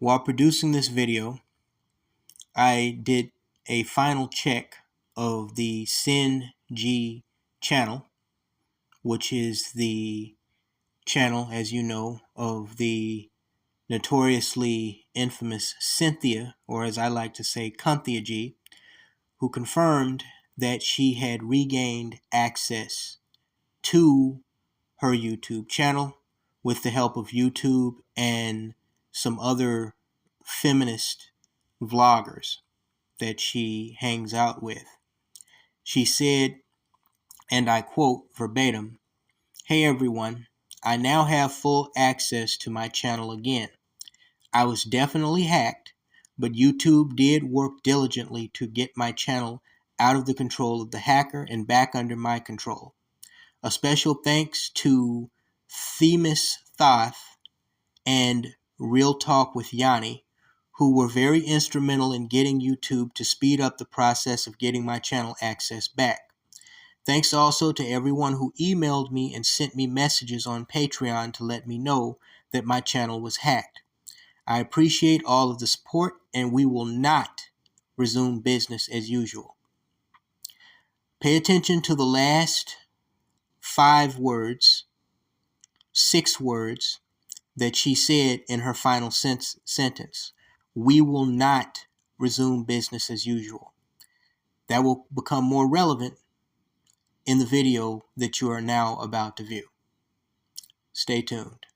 While producing this video, I did a final check of the CunTHiaG channel, which is the channel, as you know, of the notoriously infamous Cynthia, or as I like to say, CunTHiaG, who confirmed that she had regained access to her YouTube channel with the help of YouTube and some other feminist vloggers that she hangs out with. She said, and I quote verbatim, "Hey everyone, I now have full access to my channel again. I was definitely hacked, but YouTube did work diligently to get my channel out of the control of the hacker and back under my control. A special thanks to Themis Thoth and Real Talk with Yanni, who were very instrumental in getting YouTube to speed up the process of getting my channel access back. Thanks also to everyone who emailed me and sent me messages on Patreon to let me know that my channel was hacked. I appreciate all of the support, and we will not resume business as usual." Pay attention to the last 6 words that she said in her final sentence. We will not resume business as usual. That will become more relevant in the video that you are now about to view. Stay tuned.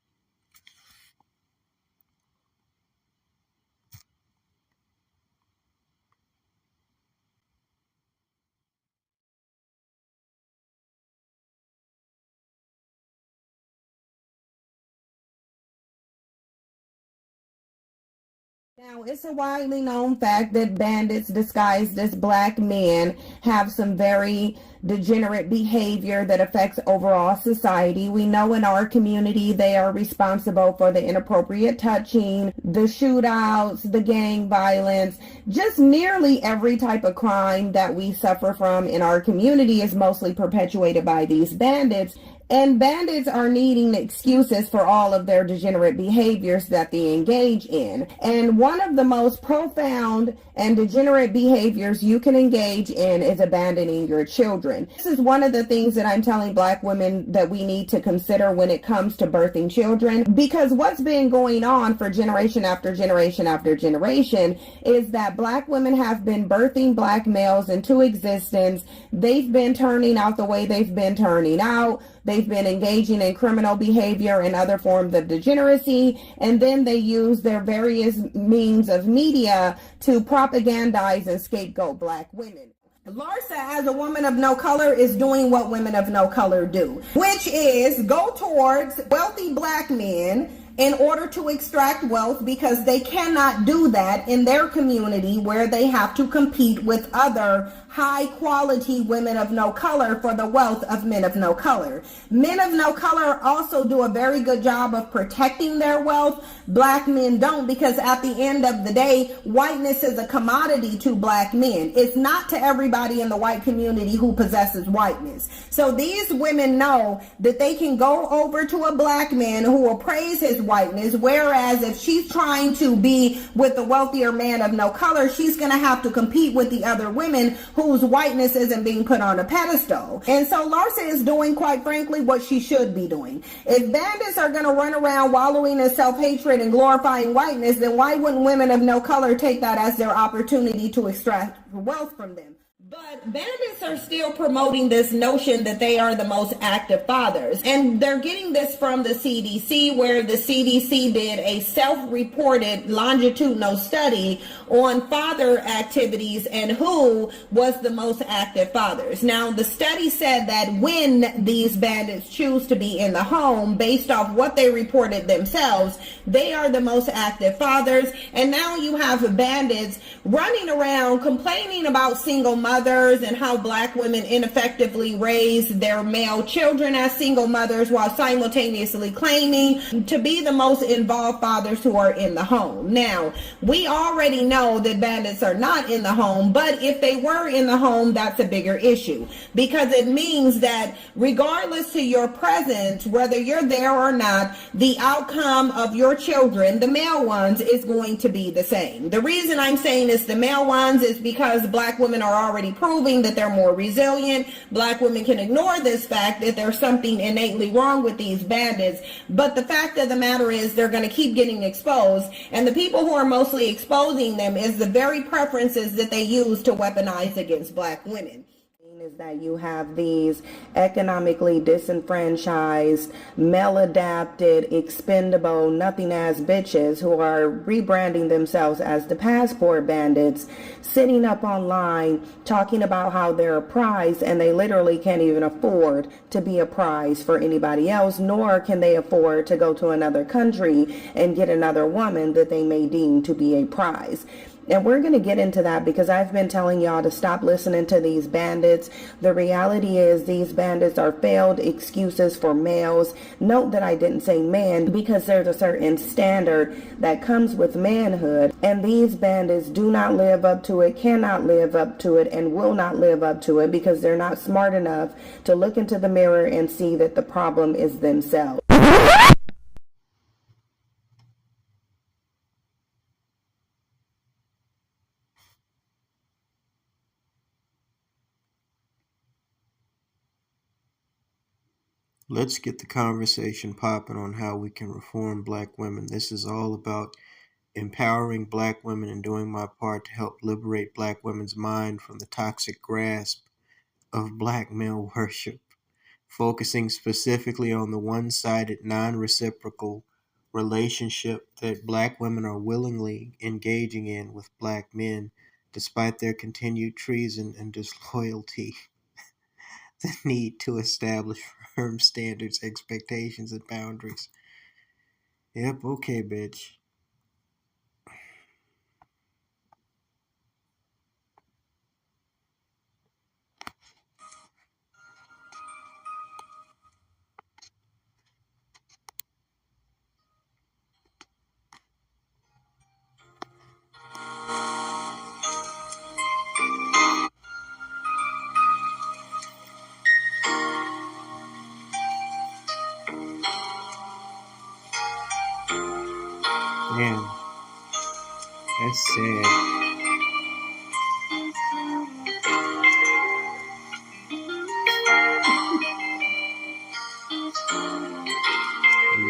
Now, it's a widely known fact that bandits disguised as black men have some very degenerate behavior that affects overall society. We know in our community they are responsible for the inappropriate touching, the shootouts, the gang violence, just nearly every type of crime that we suffer from in our community is mostly perpetuated by these bandits. And bandits are needing excuses for all of their degenerate behaviors that they engage in. And one of the most profound and degenerate behaviors you can engage in is abandoning your children. This is one of the things that I'm telling black women that we need to consider when it comes to birthing children, because what's been going on for generation after generation after generation is that black women have been birthing black males into existence. They've been turning out the way they've been turning out. They've been engaging in criminal behavior and other forms of degeneracy, and then they use their various means of media to propagandize and scapegoat black women. Larsa, as a woman of no color, is doing what women of no color do, which is go towards wealthy black men in order to extract wealth, because they cannot do that in their community where they have to compete with other high quality women of no color for the wealth of men of no color. Men of no color also do a very good job of protecting their wealth. Black men don't, because at the end of the day, whiteness is a commodity to black men. It's not to everybody in the white community who possesses whiteness. So these women know that they can go over to a black man who will praise his whiteness, whereas if she's trying to be with a wealthier man of no color, she's going to have to compete with the other women whose whiteness isn't being put on a pedestal. And so Larsa is doing, quite frankly, what she should be doing. If bandits are going to run around wallowing in self-hatred and glorifying whiteness, then why wouldn't women of no color take that as their opportunity to extract wealth from them? But bandits are still promoting this notion that they are the most active fathers. And they're getting this from the CDC, where the CDC did a self-reported longitudinal study on father activities and who was the most active fathers. Now, the study said that when these bandits choose to be in the home, based off what they reported themselves, they are the most active fathers. And now you have bandits running around complaining about single mothers mothers and how black women ineffectively raise their male children as single mothers while simultaneously claiming to be the most involved fathers who are in the home. Now, we already know that bandits are not in the home, but if they were in the home, that's a bigger issue, because it means that regardless to your presence, whether you're there or not, the outcome of your children, the male ones, is going to be the same. The reason I'm saying it's the male ones is because black women are already proving that they're more resilient. Black women can ignore this fact that there's something innately wrong with these bandits, but the fact of the matter is they're going to keep getting exposed, and the people who are mostly exposing them is the very preferences that they use to weaponize against black women. Is that you have these economically disenfranchised, maladapted, expendable, nothing ass bitches who are rebranding themselves as the passport bandits, sitting up online talking about how they're a prize, and they literally can't even afford to be a prize for anybody else, nor can they afford to go to another country and get another woman that they may deem to be a prize. And we're going to get into that because I've been telling y'all to stop listening to these bandits. The reality is these bandits are failed excuses for males. Note that I didn't say man because there's a certain standard that comes with manhood. And these bandits do not live up to it, cannot live up to it, and will not live up to it because they're not smart enough to look into the mirror and see that the problem is themselves. Let's get the conversation popping on how we can reform black women. This is all about empowering black women and doing my part to help liberate black women's mind from the toxic grasp of black male worship, focusing specifically on the one-sided, non-reciprocal relationship that black women are willingly engaging in with black men despite their continued treason and disloyalty. The need to establish firm standards, expectations, and boundaries. Yep, okay, bitch. Damn, that's sad.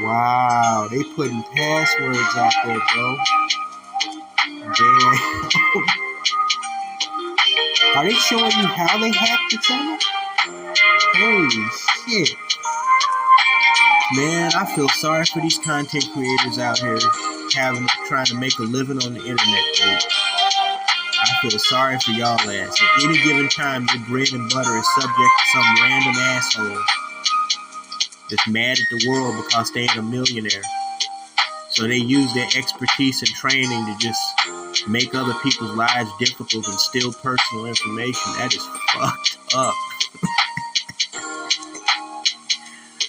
Wow, they putting passwords out there, bro. Damn. Are they showing you how they hacked the channel? Holy shit. Man, I feel sorry for these content creators out here trying to make a living on the internet, dude. I feel sorry for y'all ass. At any given time, your bread and butter is subject to some random asshole that's mad at the world because they ain't a millionaire. So they use their expertise and training to just make other people's lives difficult and steal personal information. That is fucked up.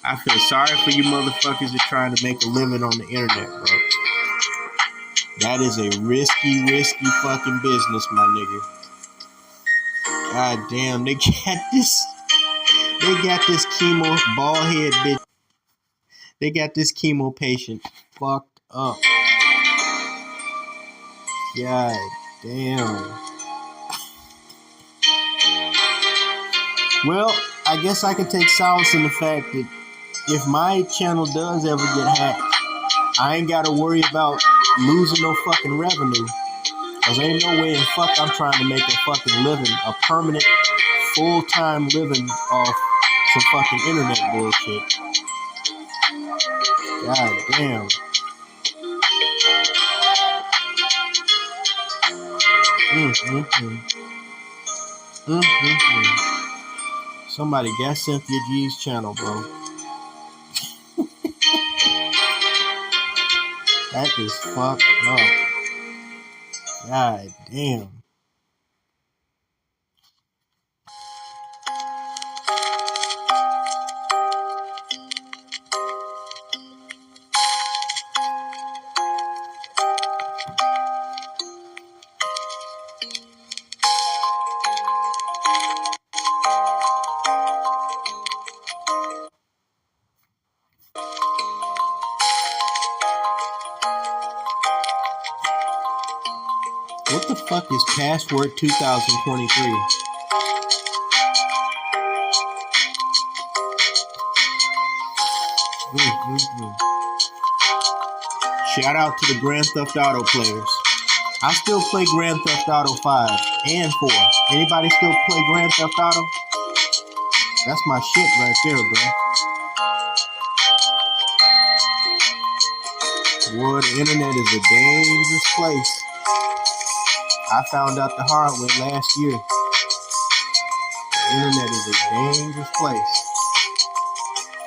I feel sorry for you motherfuckers that trying to make a living on the internet, bro. That is a risky fucking business, my nigga. God damn, they got this chemo bald head bitch. They got this chemo patient fucked up. God damn. Well, I guess I can take solace in the fact that if my channel does ever get hacked, I ain't gotta worry about losing no fucking revenue. Cause ain't no way in fuck I'm trying to make a fucking living, a permanent, full-time living off some fucking internet bullshit. God damn. Somebody got CunTHiaG's channel, bro. That is fucked up. God damn. What the fuck is password 2023? Shout out to the Grand Theft Auto players. I still play Grand Theft Auto 5 and 4. Anybody still play Grand Theft Auto? That's my shit right there, bro. Boy, the internet is a dangerous place. I found out the hard way last year. The internet is a dangerous place.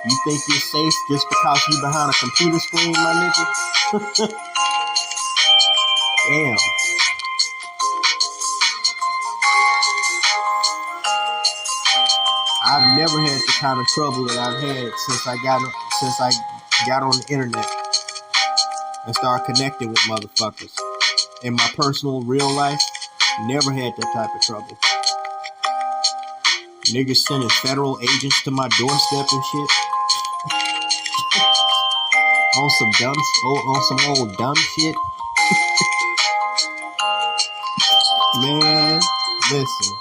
You think you're safe just because you're behind a computer screen, my nigga? Damn. I've never had the kind of trouble that I've had since I got on the internet and started connecting with motherfuckers. In my personal real life, never had that type of trouble. Niggas sending federal agents to my doorstep and shit. on some old dumb shit. Man, listen.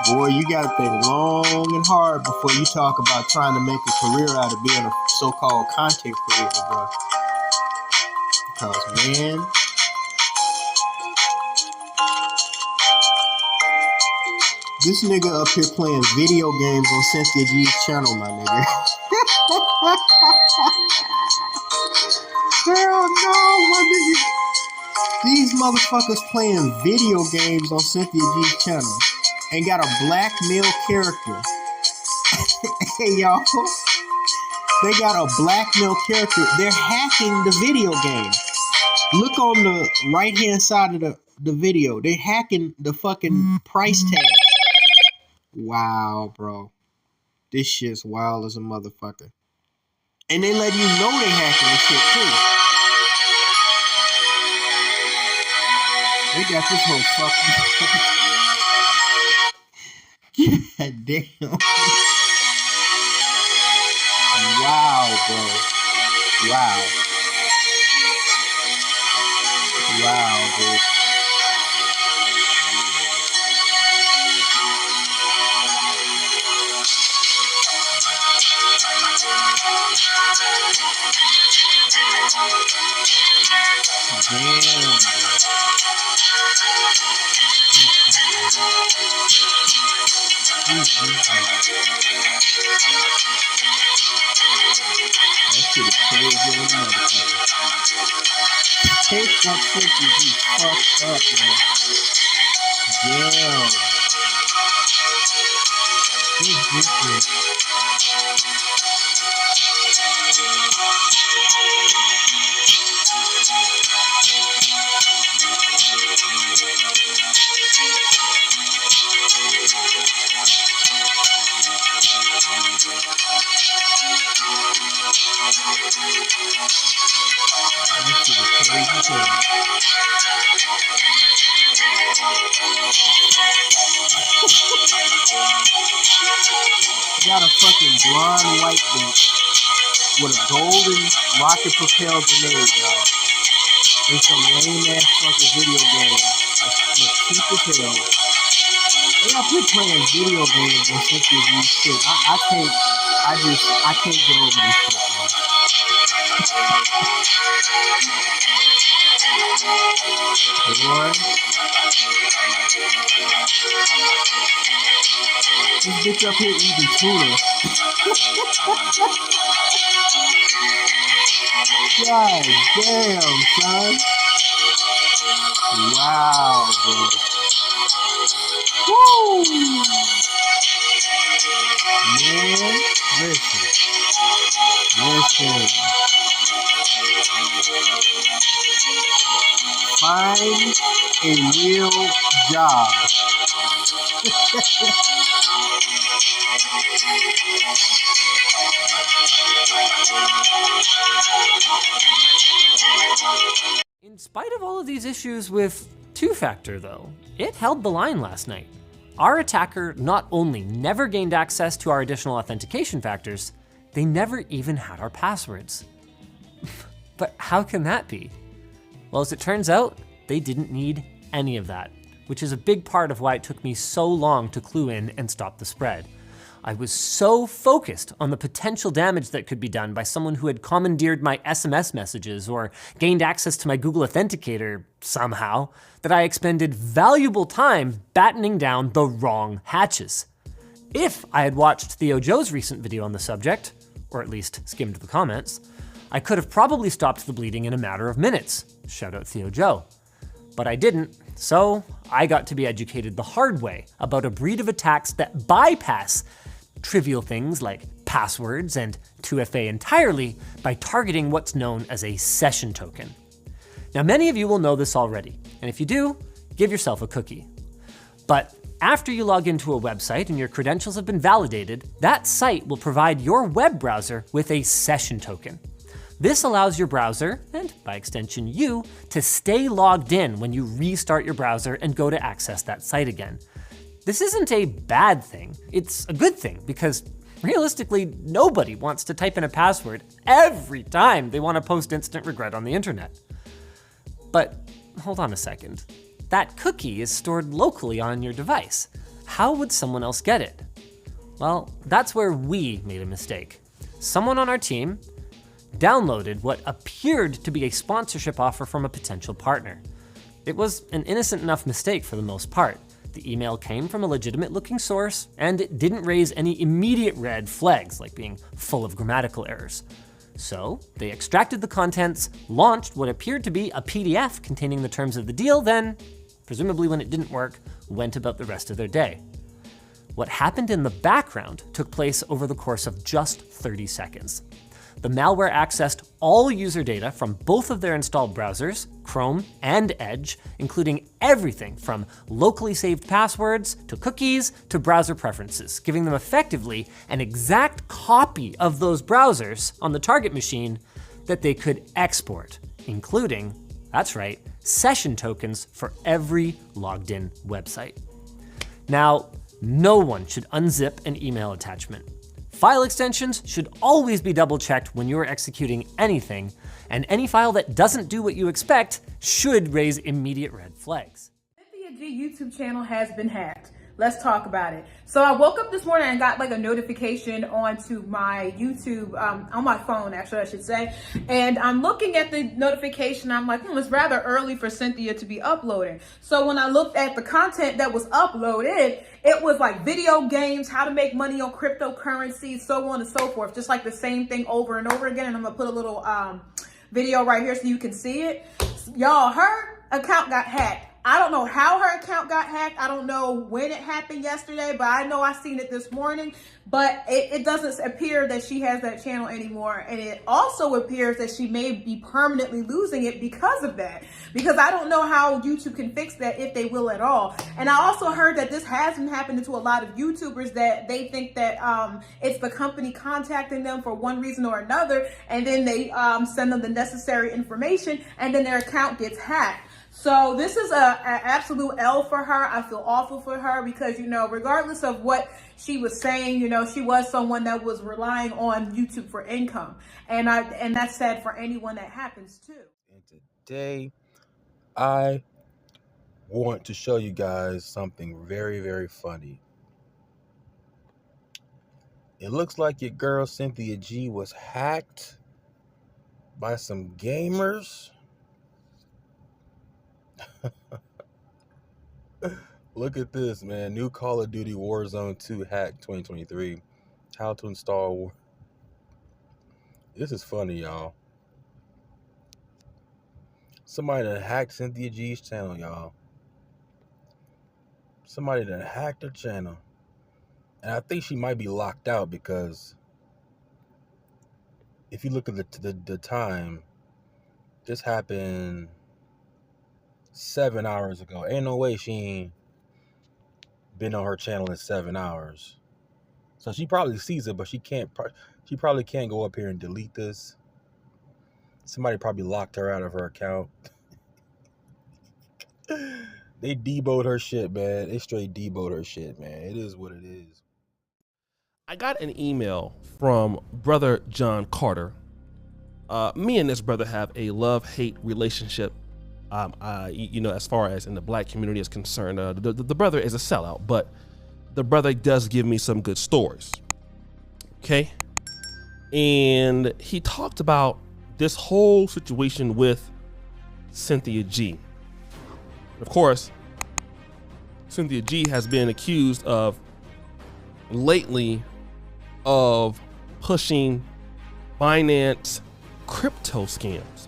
Boy, you gotta think long and hard before you talk about trying to make a career out of being a so-called content creator, bro. Because, man, this nigga up here playing video games on CunTHiaG's channel, my nigga. Hell no, my nigga. These motherfuckers playing video games on CunTHiaG's channel and got a black male character. Hey, y'all. They got a black male character. They're hacking the video game. Look on the right-hand side of the video. They're hacking the fucking price tag. Wow, bro. This shit's wild as a motherfucker. And they let you know they hacking the shit, too. They got this whole fucking... God damn. Wow, bro. Wow. Wow, dude. Damn, bro. That shit is crazy as a motherfucker. Take that shit to be fucked up, man. Damn. Got a fucking blonde white bitch with a golden rocket propelled grenade, y'all. In some lame ass fucking video game. That's cheap as hell. They got people playing video games and CunTHiaG shit. I can't get over this shit, man. Boy. This bitch up here eating tuna. God damn, son. Wow, bro. Woo! Man, listen. Find a real job. In spite of all of these issues with two-factor though, it held the line last night. Our attacker not only never gained access to our additional authentication factors, they never even had our passwords. But how can that be? Well, as it turns out, they didn't need any of that, which is a big part of why it took me so long to clue in and stop the spread. I was so focused on the potential damage that could be done by someone who had commandeered my SMS messages or gained access to my Google Authenticator somehow that I expended valuable time battening down the wrong hatches. If I had watched Theo Joe's recent video on the subject, or at least skimmed the comments, I could have probably stopped the bleeding in a matter of minutes. Shout out Theo Joe. But I didn't, so I got to be educated the hard way about a breed of attacks that bypass trivial things like passwords and 2FA entirely by targeting what's known as a session token. Now, many of you will know this already, and if you do, give yourself a cookie. But after you log into a website and your credentials have been validated, that site will provide your web browser with a session token. This allows your browser, and by extension you, to stay logged in when you restart your browser and go to access that site again. This isn't a bad thing, it's a good thing, because realistically, nobody wants to type in a password every time they want to post instant regret on the internet. But hold on a second. That cookie is stored locally on your device. How would someone else get it? Well, that's where we made a mistake. Someone on our team downloaded what appeared to be a sponsorship offer from a potential partner. It was an innocent enough mistake for the most part. The email came from a legitimate looking source, and it didn't raise any immediate red flags like being full of grammatical errors. So they extracted the contents, launched what appeared to be a PDF containing the terms of the deal, then, presumably when it didn't work, went about the rest of their day. What happened in the background took place over the course of just 30 seconds. The malware accessed all user data from both of their installed browsers, Chrome and Edge, including everything from locally saved passwords to cookies to browser preferences, giving them effectively an exact copy of those browsers on the target machine that they could export, including, that's right, session tokens for every logged in website. Now, no one should unzip an email attachment. File extensions should always be double-checked when you're executing anything, and any file that doesn't do what you expect should raise immediate red flags. CunTHiaG YouTube channel has been hacked. Let's talk about it. So I woke up this morning and got like a notification onto my YouTube, on my phone actually I should say, and I'm looking at the notification. I'm like, it's rather early for CunTHiaG to be uploading. So when I looked at the content that was uploaded, it was like video games, how to make money on cryptocurrency, so on and so forth. Just like the same thing over and over again. And I'm gonna put a little video right here so you can see it. Y'all, her account got hacked. I don't know how her account got hacked. I don't know when it happened yesterday, but I know I seen it this morning. But it doesn't appear that she has that channel anymore. And it also appears that she may be permanently losing it because of that. Because I don't know how YouTube can fix that, if they will at all. And I also heard that this has been happening to a lot of YouTubers, that they think that it's the company contacting them for one reason or another. And then they send them the necessary information and then their account gets hacked. So this is an absolute L for her. I feel awful for her because, regardless of what she was saying, she was someone that was relying on YouTube for income. And that's sad for anyone that happens to. And today, I want to show you guys something very, very funny. It looks like your girl CunTHiaG was hacked by some gamers. Look at this, man. New Call of Duty Warzone 2 hack 2023. How to install. This is funny, y'all. Somebody that hacked CunTHiaG's channel, y'all. Somebody that hacked her channel. And I think she might be locked out because if you look at the time, this happened 7 hours ago. Ain't no way she ain't been on her channel in 7 hours. So she probably sees it, but she probably can't go up here and delete this. Somebody probably locked her out of her account. They deboed her shit, man. They straight deboed her shit, man. It is what it is. I got an email from Brother John Carter, Me and this brother have a love-hate relationship. As far as in the black community is concerned, the brother is a sellout, but the brother does give me some good stories. Okay. And he talked about this whole situation with CunTHiaG. Of course, CunTHiaG has been accused of lately of pushing Binance crypto scams.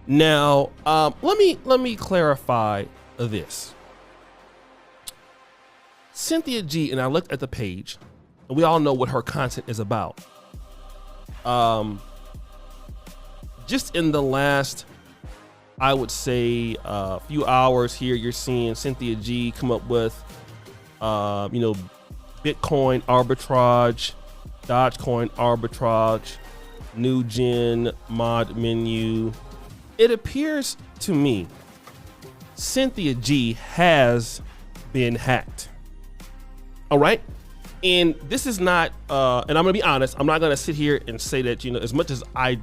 Now, let me clarify this. CunTHiaG, and I looked at the page, and we all know what her content is about. Just in the last, I would say, few hours here, you're seeing CunTHiaG come up with, Bitcoin arbitrage, Dogecoin arbitrage, new gen mod menu. It appears to me CunTHiaG has been hacked. All right. And this is not, and I'm gonna be honest, I'm not gonna sit here and say that, as much as I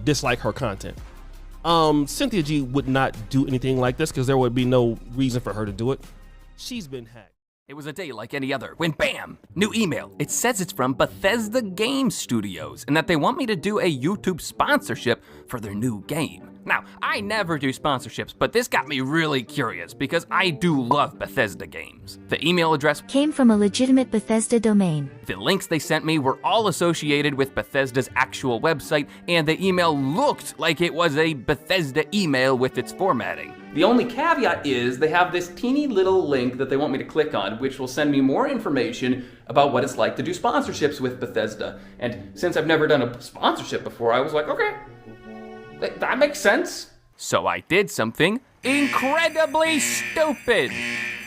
dislike her content, CunTHiaG would not do anything like this because there would be no reason for her to do it. She's been hacked. It was a day like any other when bam, new email. It says it's from Bethesda Game Studios and that they want me to do a YouTube sponsorship for their new game. Now, I never do sponsorships, but this got me really curious because I do love Bethesda games. The email address came from a legitimate Bethesda domain. The links they sent me were all associated with Bethesda's actual website, and the email looked like it was a Bethesda email with its formatting. The only caveat is they have this teeny little link that they want me to click on, which will send me more information about what it's like to do sponsorships with Bethesda. And since I've never done a sponsorship before, I was like, okay, that makes sense. So I did something incredibly stupid.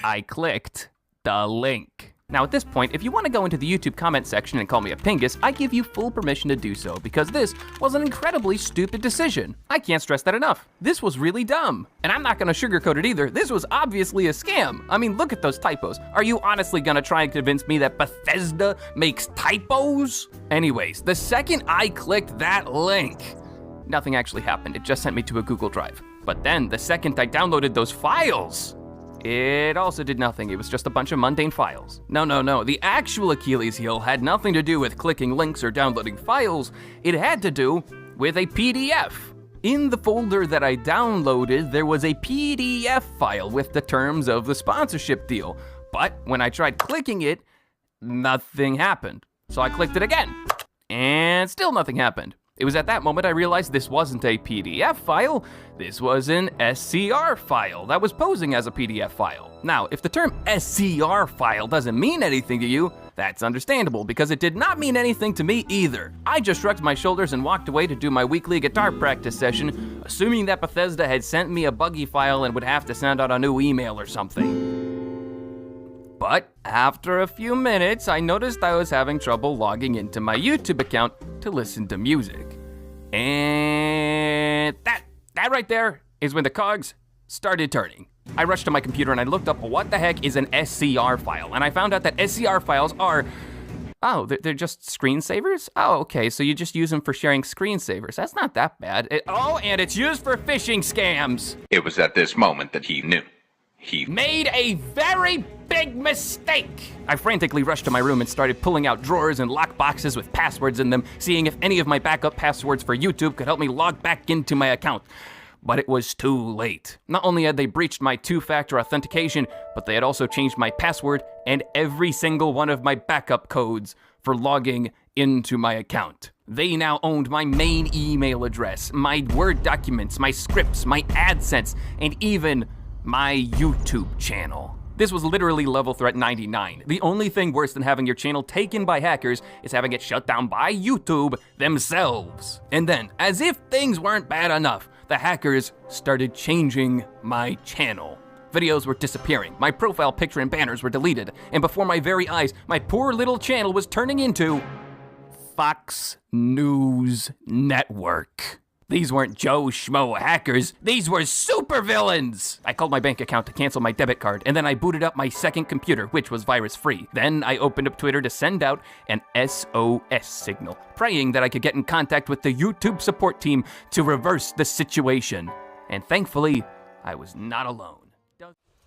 I clicked the link. Now at this point, if you want to go into the YouTube comment section and call me a pingus, I give you full permission to do so because this was an incredibly stupid decision. I can't stress that enough. This was really dumb. And I'm not gonna sugarcoat it either. This was obviously a scam. I mean, look at those typos. Are you honestly gonna try and convince me that Bethesda makes typos? Anyways, the second I clicked that link, nothing actually happened. It just sent me to a Google Drive. But then the second I downloaded those files, it also did nothing. It was just a bunch of mundane files. No. The actual Achilles heel had nothing to do with clicking links or downloading files. It had to do with a PDF. In the folder that I downloaded, there was a PDF file with the terms of the sponsorship deal. But when I tried clicking it, nothing happened. So I clicked it again, and still nothing happened. It was at that moment I realized this wasn't a PDF file, this was an SCR file that was posing as a PDF file. Now, if the term SCR file doesn't mean anything to you, that's understandable because it did not mean anything to me either. I just shrugged my shoulders and walked away to do my weekly guitar practice session, assuming that Bethesda had sent me a buggy file and would have to send out a new email or something. But after a few minutes, I noticed I was having trouble logging into my YouTube account to listen to music. And that right there is when the cogs started turning. I rushed to my computer and I looked up what the heck is an SCR file, and I found out that SCR files are, they're just screensavers? Oh, okay, so you just use them for sharing screensavers. That's not that bad. And it's used for phishing scams. It was at this moment that he knew. He made a very big mistake. I frantically rushed to my room and started pulling out drawers and lock boxes with passwords in them, seeing if any of my backup passwords for YouTube could help me log back into my account. But it was too late. Not only had they breached my two-factor authentication, but they had also changed my password and every single one of my backup codes for logging into my account. They now owned my main email address, my Word documents, my scripts, my AdSense, and even my YouTube channel. This was literally level threat 99. The only thing worse than having your channel taken by hackers is having it shut down by YouTube themselves. And then, as if things weren't bad enough, the hackers started changing my channel. Videos were disappearing, my profile picture and banners were deleted, and before my very eyes, my poor little channel was turning into Fox News Network. These weren't Joe Schmo hackers. These were supervillains! I called my bank account to cancel my debit card, and then I booted up my second computer, which was virus-free. Then I opened up Twitter to send out an SOS signal, praying that I could get in contact with the YouTube support team to reverse the situation. And thankfully, I was not alone.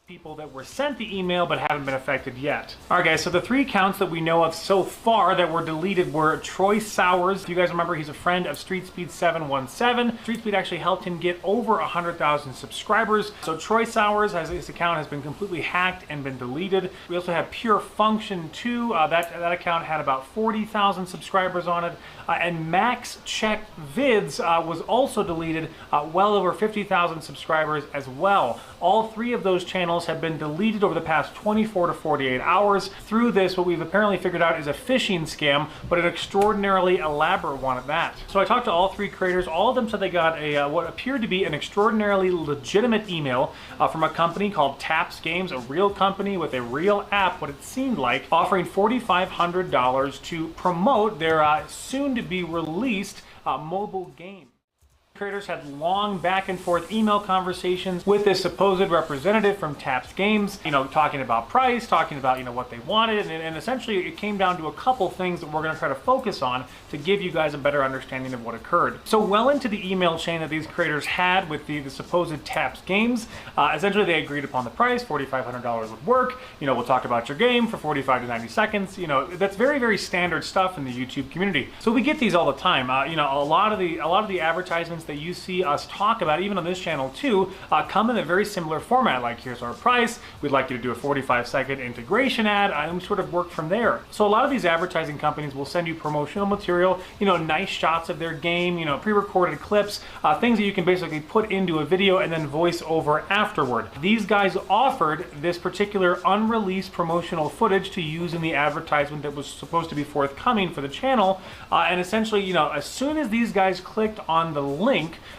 People that were sent the email but haven't been affected yet. Alright guys, so the 3 accounts that we know of so far that were deleted were Troy Sowers. If you guys remember, he's a friend of StreetSpeed717. StreetSpeed actually helped him get over 100,000 subscribers. So Troy Sowers, his account has been completely hacked and been deleted. We also have Pure Function 2. That account had about 40,000 subscribers on it. And Max Check Vids was also deleted, well over 50,000 subscribers as well. All 3 of those channels have been deleted over the past 24 to 48 hours. Through this, what we've apparently figured out is a phishing scam, but an extraordinarily elaborate one at that. So I talked to all 3 creators. All of them said they got a what appeared to be an extraordinarily legitimate email from a company called Taps Games, a real company with a real app, what it seemed like, offering $4,500 to promote their soon-to-be released mobile game. Creators had long back and forth email conversations with this supposed representative from Taps Games, talking about price, talking about, what they wanted, and essentially it came down to a couple things that we're going to try to focus on to give you guys a better understanding of what occurred. So well into the email chain that these creators had with the supposed Taps Games, essentially they agreed upon the price, $4,500 would work, we'll talk about your game for 45 to 90 seconds, that's very, very standard stuff in the YouTube community. So we get these all the time, a lot of the advertisements that you see us talk about, even on this channel too, come in a very similar format, like here's our price, we'd like you to do a 45-second integration ad, and we sort of work from there. So a lot of these advertising companies will send you promotional material, nice shots of their game, pre-recorded clips, things that you can basically put into a video and then voice over afterward. These guys offered this particular unreleased promotional footage to use in the advertisement that was supposed to be forthcoming for the channel, and essentially, as soon as these guys clicked on the link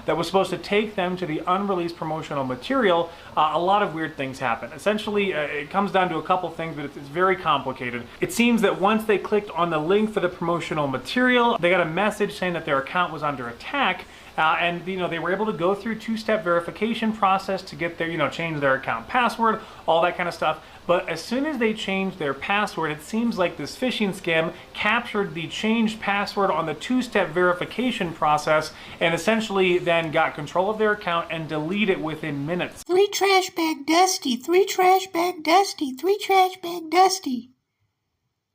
that was supposed to take them to the unreleased promotional material, a lot of weird things happen. Essentially, it comes down to a couple things, but it's very complicated. It seems that once they clicked on the link for the promotional material, they got a message saying that their account was under attack, and they were able to go through 2-step verification process to get their, change their account password, all that kind of stuff. But as soon as they changed their password, it seems like this phishing scam captured the changed password on the 2-step verification process and essentially then got control of their account and deleted it within minutes. 3 trash bag Dusty, 3 trash bag Dusty, 3 trash bag Dusty.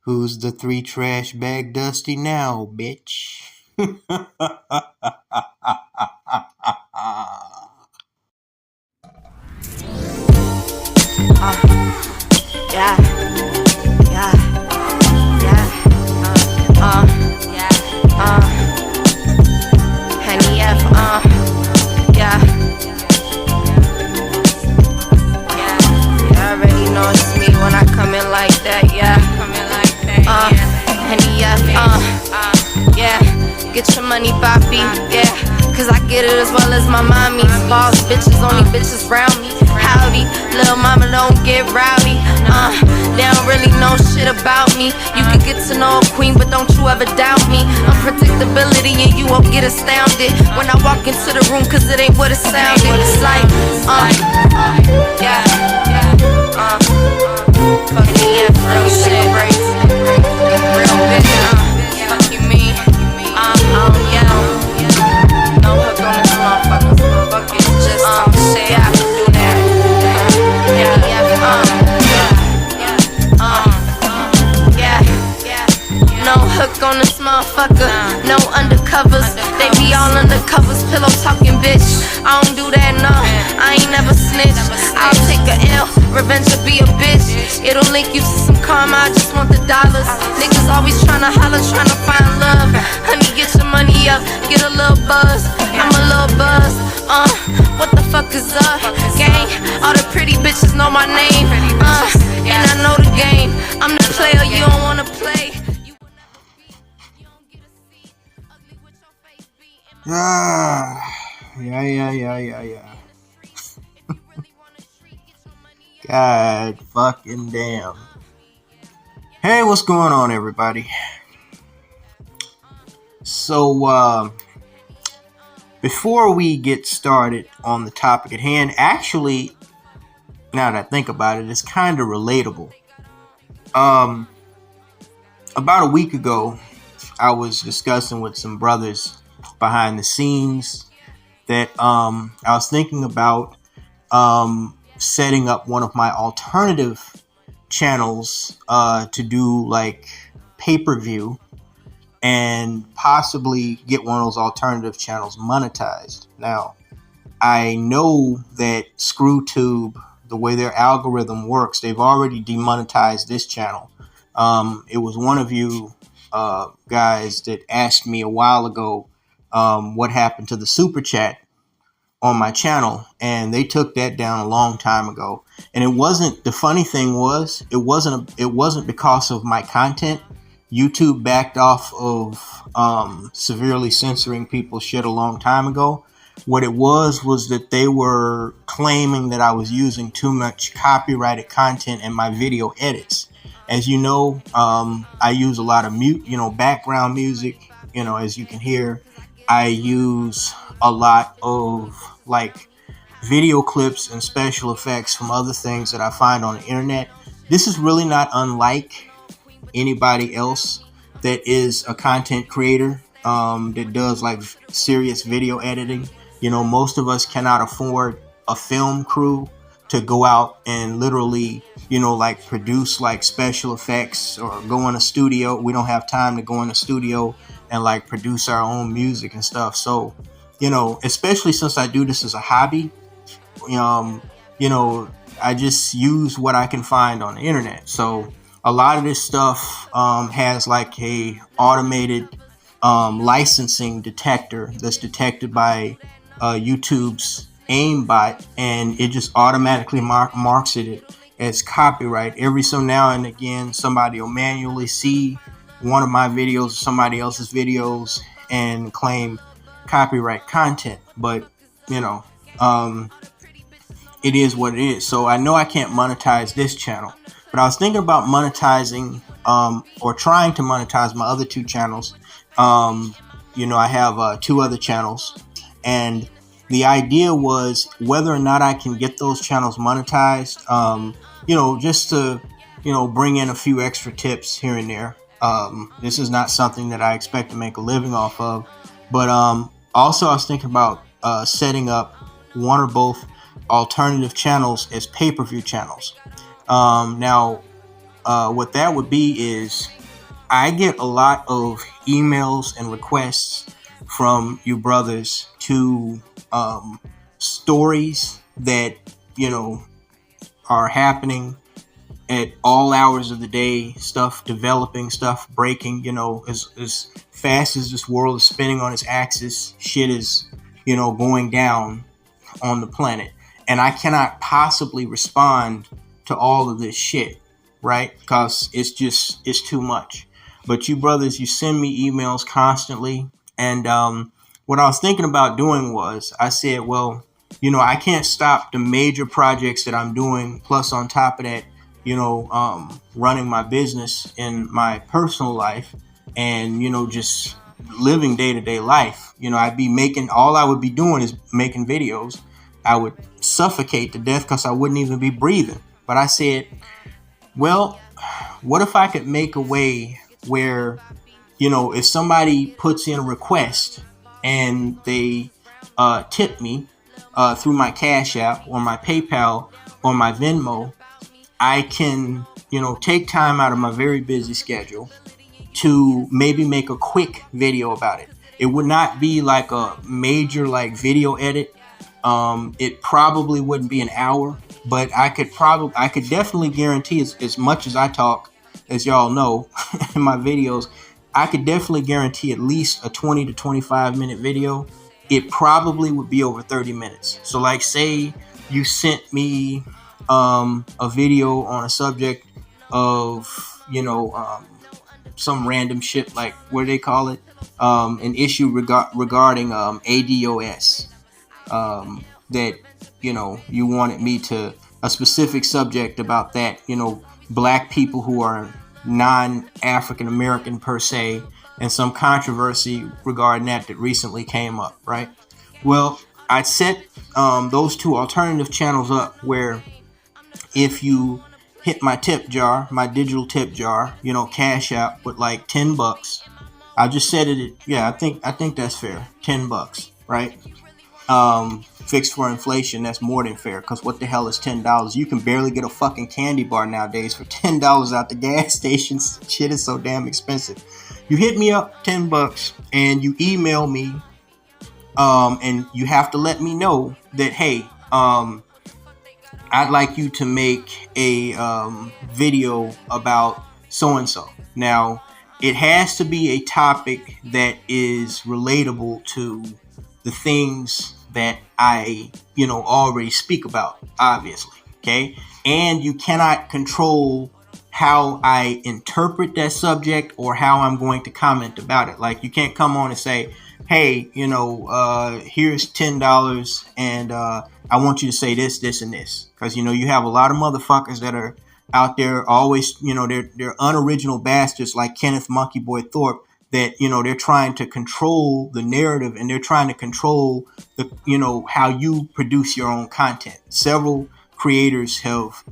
Who's the 3 trash bag Dusty now, bitch? Yeah, yeah, Henny F, yeah, you already know it's me when I come in like that, yeah, Henny F, yeah, get your money, Poppy, yeah, cause I get it as well as my mommy. Boss bitches, only bitches round me. Howdy, little mama, don't get rowdy. They don't really know shit about me. You can get to know a queen, but don't you ever doubt me. Unpredictability and you won't get astounded when I walk into the room, cause it ain't what it sounded. It's like, yeah, fucking yeah, real shit, real bitch, fuck you mean, yeah, no hook on this motherfucker, fuck it, just talk shit, yeah, I can do that, no hook on this motherfucker, no undercovers, they be all undercovers, pillow talking bitch, I don't do that, no, I ain't never snitch, I'll take a L, revenge will be a bitch, it'll link you to some karma, I just want the dollars, niggas always tryna holler, tryna find love, honey get your money up, get a little buzz, I'm a little buzz, what the fuck is up, gang, all the pretty bitches know my name, and I know the game, I'm the player you don't wanna play. Yeah. God fucking damn. Hey, what's going on, everybody? So, before we get started on the topic at hand, actually, now that I think about it, it's kind of relatable. About a week ago, I was discussing with some brothers behind the scenes that I was thinking about setting up one of my alternative channels to do like pay-per-view and possibly get one of those alternative channels monetized. Now, I know that ScrewTube, the way their algorithm works, they've already demonetized this channel. It was one of you guys that asked me a while ago what happened to the super chat on my channel, and they took that down a long time ago. And it wasn't, the funny thing was, it wasn't because of my content. YouTube backed off of severely censoring people's shit a long time ago. What it was that they were claiming that I was using too much copyrighted content in my video edits. As you know, I use a lot of background music. As you can hear, I use a lot of like video clips and special effects from other things that I find on the internet. This is really not unlike anybody else that is a content creator that does like serious video editing. Most of us cannot afford a film crew to go out and literally, like produce like special effects or go in a studio. We don't have time to go in a studio and like produce our own music and stuff. So, especially since I do this as a hobby, I just use what I can find on the internet. So a lot of this stuff has like a automated licensing detector that's detected by YouTube's aimbot, and it just automatically marks it as copyright. Every so now and again, somebody will manually see one of my videos or somebody else's videos and claim copyright content. But it is what it is. So I know I can't monetize this channel, but I was thinking about monetizing or trying to monetize my other two channels. I have two other channels, and the idea was whether or not I can get those channels monetized, just to, bring in a few extra tips here and there. This is not something that I expect to make a living off of, but also I was thinking about setting up one or both alternative channels as pay-per-view channels. Now, what that would be is I get a lot of emails and requests from you brothers to stories that are happening at all hours of the day, stuff developing, stuff breaking. As fast as this world is spinning on its axis, shit is going down on the planet, and I cannot possibly respond to all of this shit, right? Because it's too much. But you brothers, you send me emails constantly, and what I was thinking about doing was, I said, well, I can't stop the major projects that I'm doing, plus on top of that, running my business in my personal life, and just living day-to-day life. All I would be doing is making videos. I would suffocate to death because I wouldn't even be breathing. But I said, well, what if I could make a way where, if somebody puts in a request and they tip me through my Cash.app or my PayPal or my Venmo, I can, take time out of my very busy schedule to maybe make a quick video about it. It would not be like a major like video edit. It probably wouldn't be an hour, but I could definitely guarantee, as much as I talk, as y'all know in my videos, I could definitely guarantee at least a 20 to 25 minute video. It probably would be over 30 minutes. So like, say you sent me a video on a subject of, some random shit, like, what do they call it? An issue regarding ADOS. That, you wanted me to, a specific subject about that, black people who are non-African American per se, and some controversy regarding that recently came up, right? Well, I set those two alternative channels up where if you hit my tip jar, my digital tip jar, Cash App with like $10. I just set it. Yeah, I think that's fair. $10, right? Fixed for inflation, that's more than fair. Because what the hell is $10? You can barely get a fucking candy bar nowadays for $10 out the gas stations. Shit is so damn expensive. You hit me up $10 and you email me, and you have to let me know that, hey, I'd like you to make a video about so and so. Now, it has to be a topic that is relatable to the things that I, already speak about, obviously. Okay. And you cannot control how I interpret that subject or how I'm going to comment about it. Like, you can't come on and say, hey, here's $10 and I want you to say this, this, and this. Because, you have a lot of motherfuckers that are out there always, they're unoriginal bastards like Kenneth Monkey Boy Thorpe that, they're trying to control the narrative and they're trying to control the, how you produce your own content. Several creators have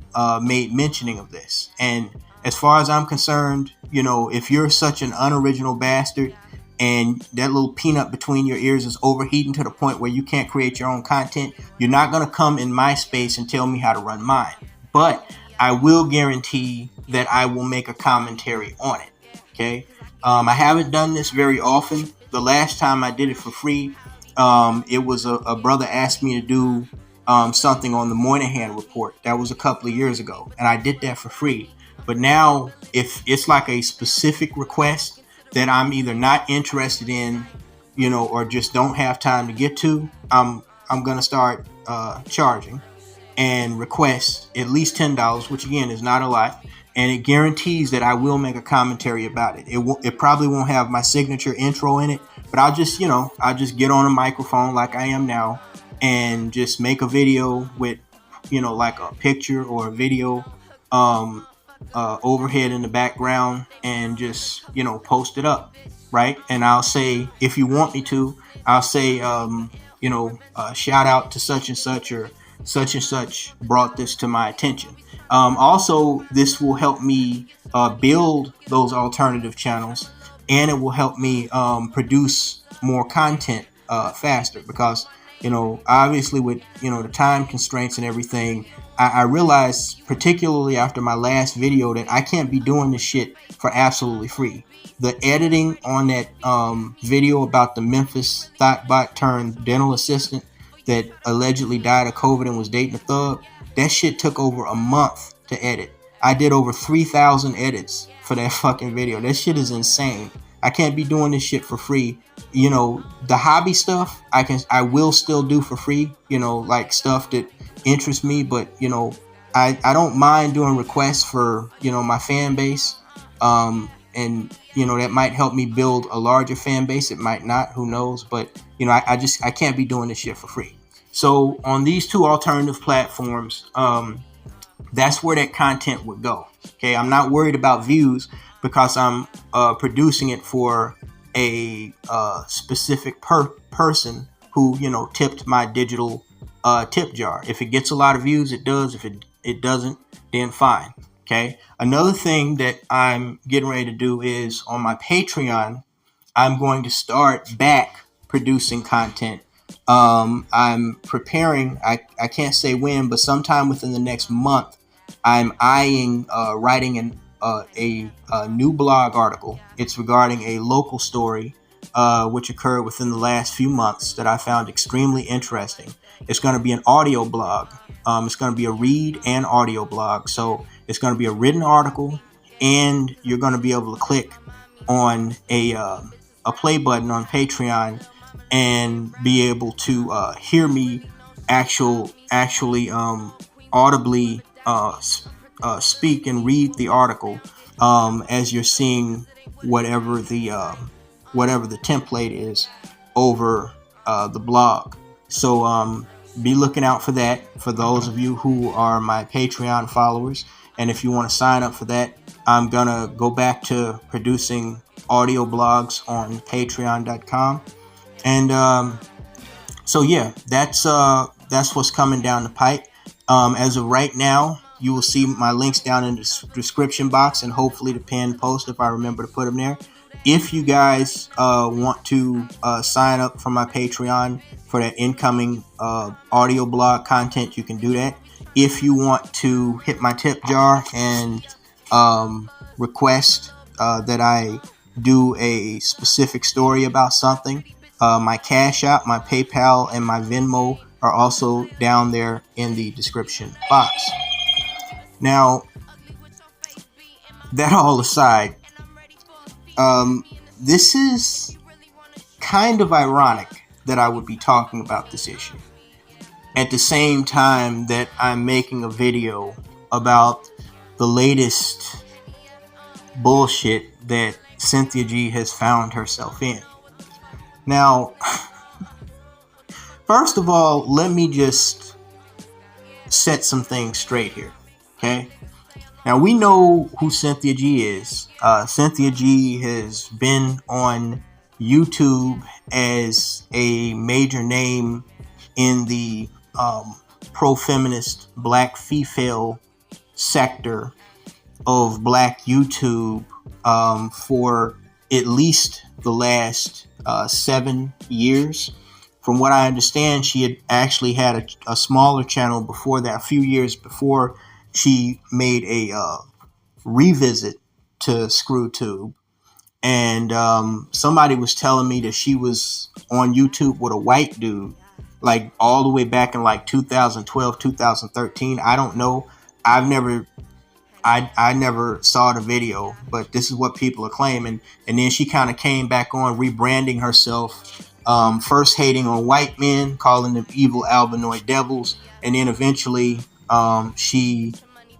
made mentioning of this. And as far as I'm concerned, if you're such an unoriginal bastard and that little peanut between your ears is overheating to the point where you can't create your own content, you're not going to come in my space and tell me how to run mine. But I will guarantee that I will make a commentary on it. Okay. I haven't done this very often. The last time I did it for free, it was a brother asked me to do something on the Moynihan report. That was a couple of years ago. And I did that for free. But now, if it's like a specific request that I'm either not interested in, or just don't have time to get to, I'm gonna start charging and request at least $10, which again is not a lot, and it guarantees that I will make a commentary about it. It probably won't have my signature intro in it, but I'll just get on a microphone like I am now and just make a video with like a picture or a video overhead in the background and just post it up, right? And I'll say, if you want me to, I'll say shout out to such and such, or such and such brought this to my attention. Also, this will help me build those alternative channels, and it will help me produce more content faster, because obviously with the time constraints and everything, I realized, particularly after my last video, that I can't be doing this shit for absolutely free. The editing on that video about the Memphis thoughtbot turned dental assistant that allegedly died of COVID and was dating a thug, that shit took over a month to edit. I did over 3,000 edits for that fucking video. That shit is insane. I can't be doing this shit for free. The hobby stuff I will still do for free, like stuff that interests me, but I don't mind doing requests for my fan base, and that might help me build a larger fan base. It might not, who knows, but I can't be doing this shit for free. So on these two alternative platforms, that's where that content would go. Okay, I'm not worried about views because I'm producing it for a specific person who tipped my digital tip jar. If it gets a lot of views, it does. If it doesn't, then fine. Okay. Another thing that I'm getting ready to do is on my Patreon, I'm going to start back producing content. I'm preparing, I can't say when, but sometime within the next month, I'm eyeing writing a new blog article. It's regarding a local story which occurred within the last few months that I found extremely interesting. It's going to be an audio blog. It's going to be a read and audio blog. So it's going to be a written article, and you're going to be able to click on a play button on Patreon and be able to hear me actually audibly speak and read the article as you're seeing whatever the template is over the blog. So be looking out for that for those of you who are my Patreon followers. And if you want to sign up for that, I'm gonna go back to producing audio blogs on patreon.com. And So yeah, that's what's coming down the pipe. As of right now, you will see my links down in the description box and hopefully the pinned post if I remember to put them there. If you guys want to sign up for my Patreon for that incoming audio blog content, you can do that. If you want to hit my tip jar and request that I do a specific story about something, my Cash App, my PayPal, and my Venmo are also down there in the description box. Now, that all aside, this is kind of ironic that I would be talking about this issue at the same time that I'm making a video about the latest bullshit that CunTHiaG has found herself in. Now, first of all, let me just set some things straight here, okay? Now, we know who CunTHiaG is. CunTHiaG has been on YouTube as a major name in the pro-feminist black female sector of black YouTube for at least the last 7 years. From what I understand, she had actually had a smaller channel before that, a few years before she made a revisit to ScrewTube. And somebody was telling me that she was on YouTube with a white dude, like all the way back in like 2012, 2013. I don't know. I never saw the video, but this is what people are claiming. And then she kind of came back on, rebranding herself, first hating on white men, calling them evil albinoid devils, and then eventually she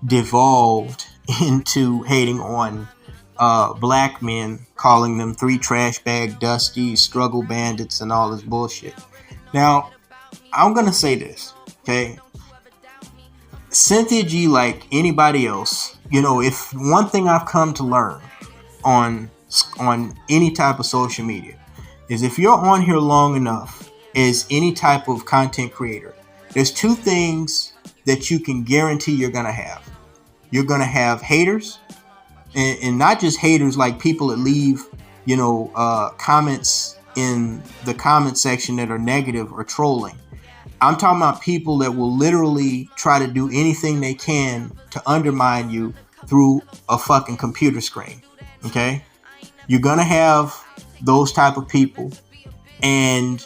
devolved into hating on black men, calling them three trash bag dusties, struggle bandits, and all this bullshit. Now, I'm gonna say this, okay? CunTHiaG, like anybody else, if one thing I've come to learn on any type of social media is if you're on here long enough as any type of content creator, there's two things that you can guarantee you're gonna have. You're gonna have haters, and not just haters like people that leave, comments in the comment section that are negative or trolling. I'm talking about people that will literally try to do anything they can to undermine you through a fucking computer screen. Okay? You're gonna have those type of people, and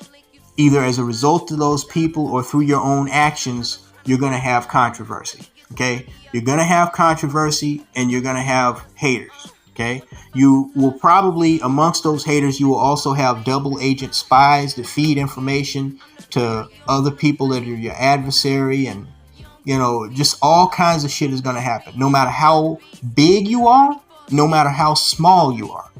either as a result of those people or through your own actions, you're gonna have controversy. Okay? You're gonna have controversy and you're gonna have haters. Okay? You will probably, amongst those haters, you will also have double agent spies that feed information to other people that are your adversary, and just all kinds of shit is going to happen. No matter how big you are, no matter how small you are.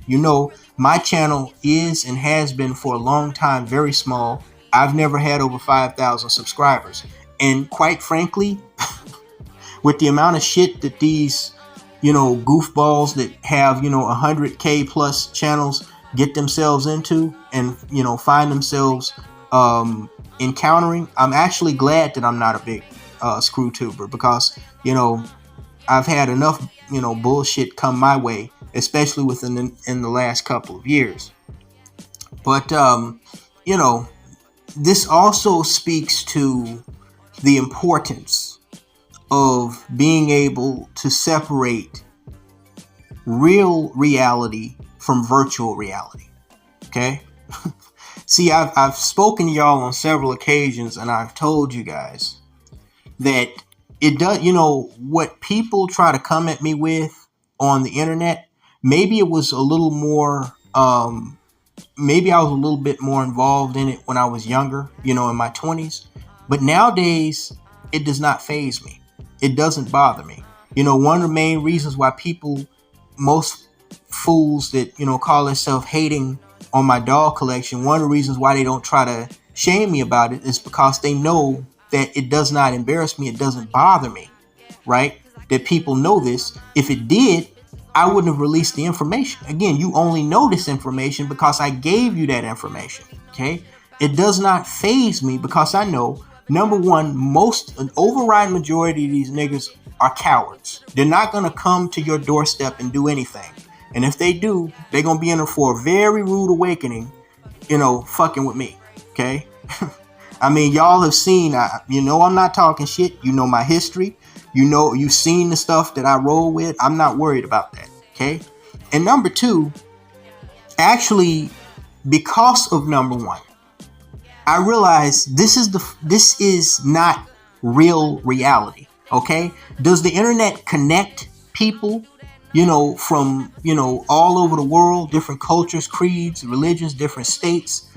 My channel is and has been for a long time very small. I've never had over 5,000 subscribers, and quite frankly, with the amount of shit that these goofballs that have 100K plus channels get themselves into and find themselves encountering, I'm actually glad that I'm not a big ScrewTuber, because I've had enough bullshit come my way, especially in the last couple of years. But this also speaks to the importance of being able to separate real reality from virtual reality. Okay? See, I've spoken to y'all on several occasions, and I've told you guys that it does, what people try to come at me with on the internet, maybe it was a little more, maybe I was a little bit more involved in it when I was younger, in my 20s. But nowadays, it does not faze me. It doesn't bother me. One of the main reasons why most fools that, call themselves hating on my dog collection, one of the reasons why they don't try to shame me about it is because they know that it does not embarrass me. It doesn't bother me, right? That people know this. If it did, I wouldn't have released the information. Again, you only know this information because I gave you that information, okay? it does not faze me because I know, number one, an overriding majority of these niggas are cowards. They're not going to come to your doorstep and do anything. And if they do, they're going to be in for a very rude awakening, fucking with me. Okay? I mean, y'all have seen, I'm not talking shit. You know my history. You've seen the stuff that I roll with. I'm not worried about that. Okay? And number two, actually, because of number one, I realize this is not real reality. Okay? Does the internet connect people, from, all over the world, different cultures, creeds, religions, different states?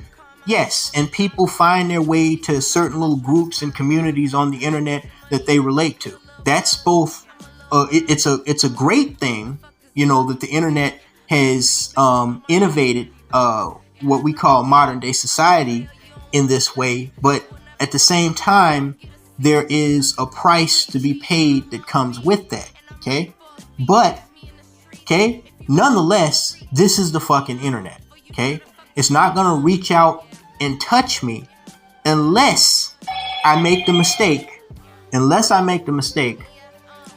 Yes, and people find their way to certain little groups and communities on the internet that they relate to. That's both. It's a great thing, that the internet has innovated what we call modern day society in this way. But at the same time, there is a price to be paid that comes with that. Okay, but nonetheless, this is the fucking internet. Okay, it's not gonna reach out and touch me unless I make the mistake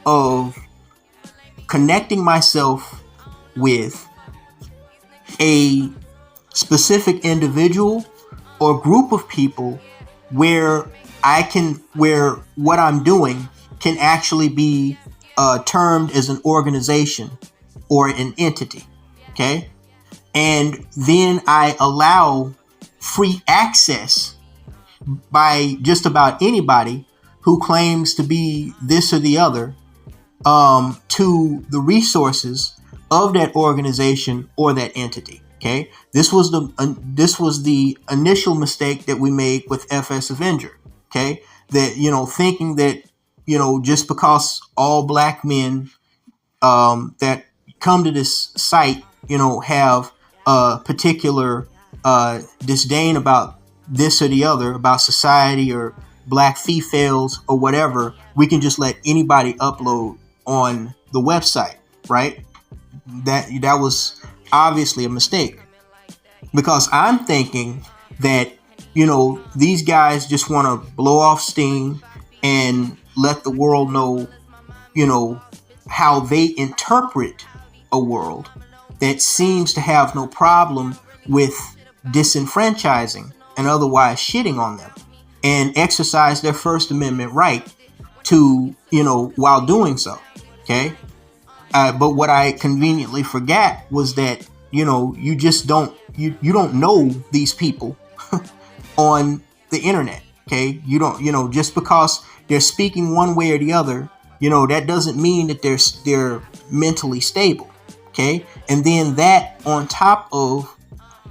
of connecting myself with a specific individual or group of people where what I'm doing can actually be termed as an organization or an entity. Okay, and then I allow free access by just about anybody who claims to be this or the other to the resources of that organization or that entity. Okay, this was the initial mistake that we made with FS Avenger. Okay, that thinking that just because all black men that come to this site have a particular disdain about this or the other, about society or black females or whatever, we can just let anybody upload on the website, right? That was obviously a mistake, because I'm thinking that these guys just want to blow off steam and let the world know how they interpret a world that seems to have no problem with disenfranchising and otherwise shitting on them, and exercise their First Amendment right to, while doing so. Okay. But what I conveniently forgot was that, you just don't know these people on the internet. Okay. You don't, just because they're speaking one way or the other, that doesn't mean that they're mentally stable. Okay. And then that on top of,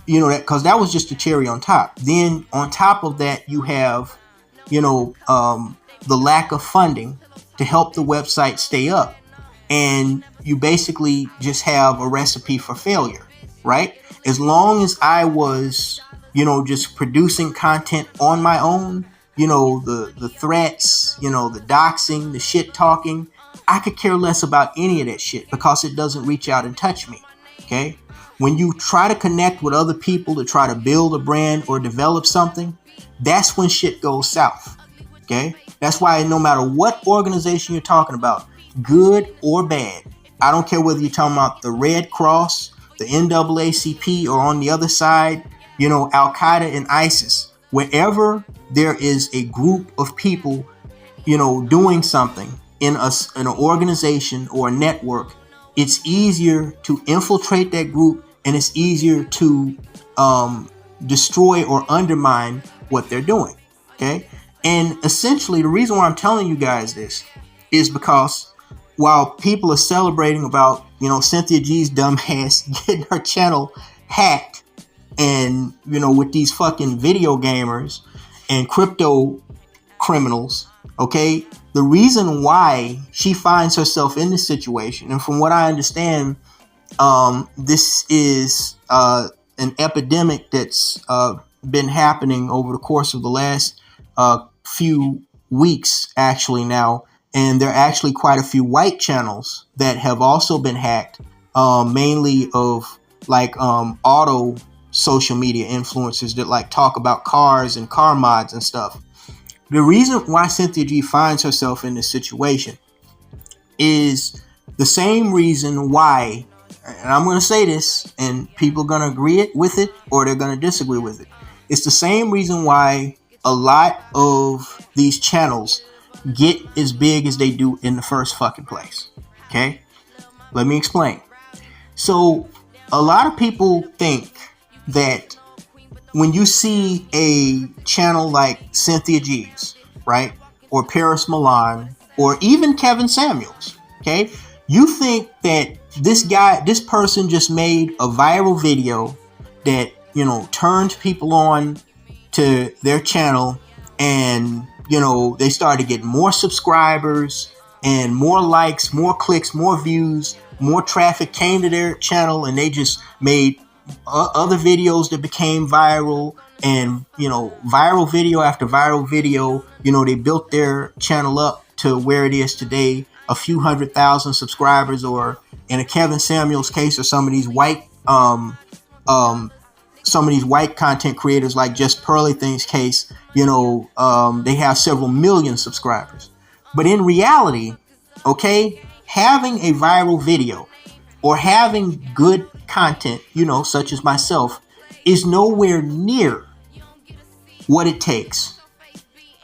that, because that was just a cherry on top. Then on top of that, you have, the lack of funding to help the website stay up. And you basically just have a recipe for failure, right? As long as I was, just producing content on my own, the threats, the doxing, the shit talking, I could care less about any of that shit because it doesn't reach out and touch me. Okay. When you try to connect with other people to try to build a brand or develop something, that's when shit goes south. Okay. That's why no matter what organization you're talking about, good or bad, I don't care whether you're talking about the Red Cross, the NAACP, or on the other side, Al Qaeda and ISIS, wherever there is a group of people, doing something in an organization or a network, it's easier to infiltrate that group, and it's easier to destroy or undermine what they're doing. Okay. And essentially, the reason why I'm telling you guys this is because while people are celebrating about, CunTHiaG's dumb ass getting her channel hacked, and, with these fucking video gamers and crypto criminals, okay, the reason why she finds herself in this situation, and from what I understand, this is an epidemic that's been happening over the course of the last few weeks, actually now. And there are actually quite a few white channels that have also been hacked, mainly of like auto social media influencers that like talk about cars and car mods and stuff. The reason why CunTHiaG finds herself in this situation is the same reason why, and I'm going to say this, and people are going to agree with it or they're going to disagree with it. It's the same reason why a lot of these channels get as big as they do in the first fucking place. Okay? Let me explain. So, a lot of people think that when you see a channel like CunTHiaG's, right, or Paris Milan, or even Kevin Samuels, okay, you think that this person just made a viral video that, you know, turned people on to their channel, and, you know, they started getting more subscribers and more likes, more clicks, more views, more traffic came to their channel, and they just made other videos that became viral, and, you know, viral video after viral video. You know, they built their channel up to where it is today, a few 100,000 subscribers, or in a Kevin Samuels case, or some of these white content creators like Just Pearly Things case, you know, they have several million subscribers. But in reality, okay, having a viral video or having good content, you know, such as myself, is nowhere near what it takes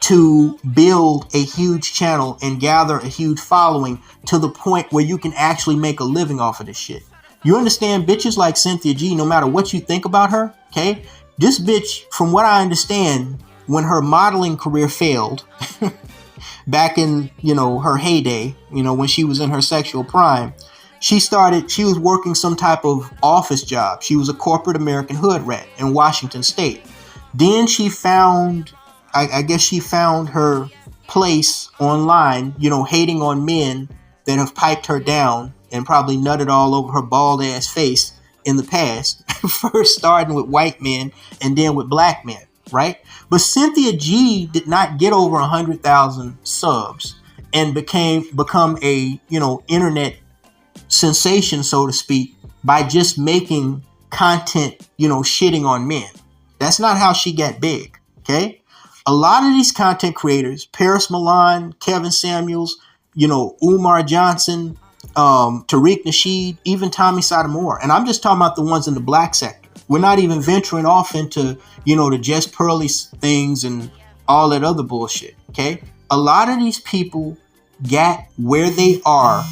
to build a huge channel and gather a huge following to the point where you can actually make a living off of this shit. You understand, bitches like CunTHiaG, no matter what you think about her, okay, this bitch, from what I understand, when her modeling career failed back in, you know, her heyday, you know, when she was in her sexual prime, she was working some type of office job. She was a corporate American hood rat in Washington State. Then she found, I guess she found her place online, you know, hating on men that have piped her down and probably nutted all over her bald ass face in the past. First starting with white men and then with black men, right? But CunTHiaG did not get over 100,000 subs and become a, you know, internet sensation, so to speak, by just making content, you know, shitting on men. That's not how she got big, okay? A lot of these content creators, Paris Milan, Kevin Samuels, you know, Umar Johnson, Tariq Nasheed, even Tommy Sotomayor, and I'm just talking about the ones in the black sector. We're not even venturing off into, you know, the Just Pearly things and all that other bullshit, okay? A lot of these people got where they are,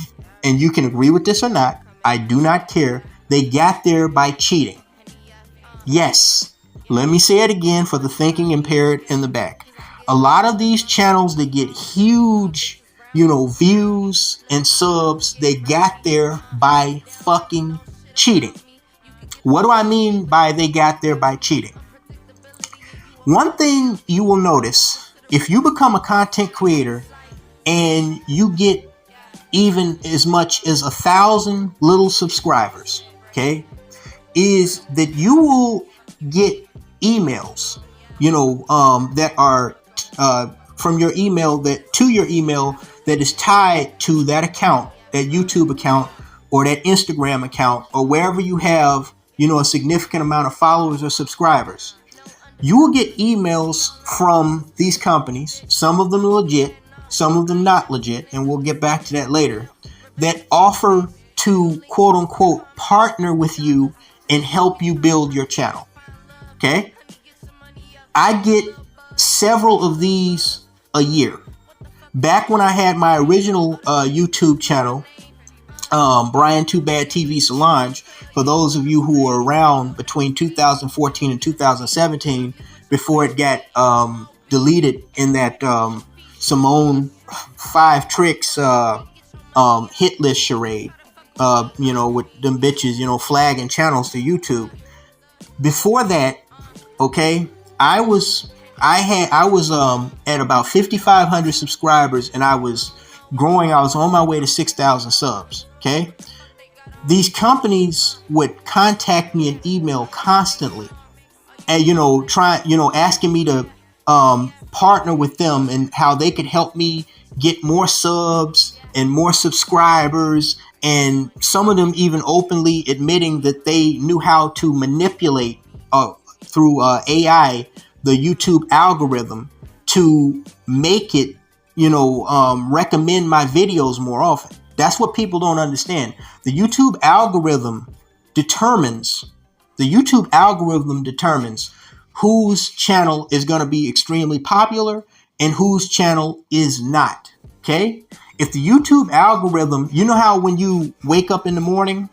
and you can agree with this or not, I do not care, they got there by cheating. Yes, let me say it again for the thinking impaired in the back. A lot of these channels that get huge, you know, views and subs, they got there by fucking cheating. What do I mean by they got there by cheating? One thing you will notice, if you become a content creator and you get even as much as 1,000 little subscribers, okay, is that you will get emails, you know, that are from your email, that to your email, that is tied to that account, that YouTube account or that Instagram account, or wherever you have, you know, a significant amount of followers or subscribers. You will get emails from these companies, some of them legit, some of them not legit, and we'll get back to that later, that offer to, quote unquote, partner with you and help you build your channel. Okay? I get several of these a year. Back when I had my original YouTube channel, Brian Too Bad TV Solange, for those of you who were around between 2014 and 2017, before it got deleted in that Simone 5 Tricks hit list charade, you know, with them bitches, you know, flagging channels to YouTube. Before that, okay, I was at about 5,500 subscribers, and I was growing. I was on my way to 6,000 subs. Okay, these companies would contact me and email constantly, and asking me to partner with them and how they could help me get more subs and more subscribers, and some of them even openly admitting that they knew how to manipulate AI, the YouTube algorithm, to make it, recommend my videos more often. That's what people don't understand. The YouTube algorithm determines whose channel is going to be extremely popular and whose channel is not. Okay? If the YouTube algorithm, you know how when you wake up in the morning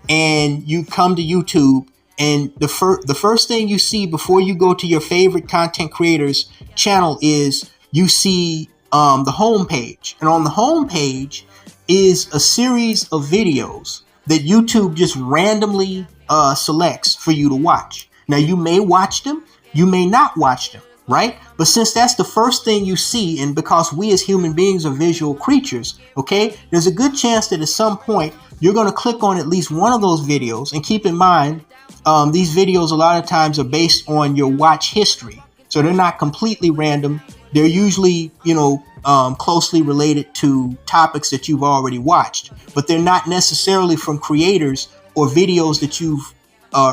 and you come to YouTube, and the first thing you see before you go to your favorite content creator's channel is you see the home page. And on the home page is a series of videos that YouTube just randomly selects for you to watch. Now, you may watch them, you may not watch them, right? But since that's the first thing you see, and because we as human beings are visual creatures, okay, there's a good chance that at some point you're going to click on at least one of those videos. And keep in mind, these videos a lot of times are based on your watch history. So they're not completely random. They're usually, closely related to topics that you've already watched, but they're not necessarily from creators or videos that you've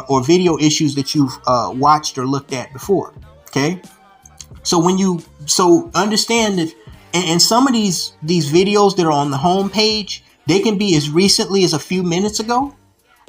or video issues that you've watched or looked at before. Okay. So understand that, and some of these videos that are on the home page, they can be as recently as a few minutes ago,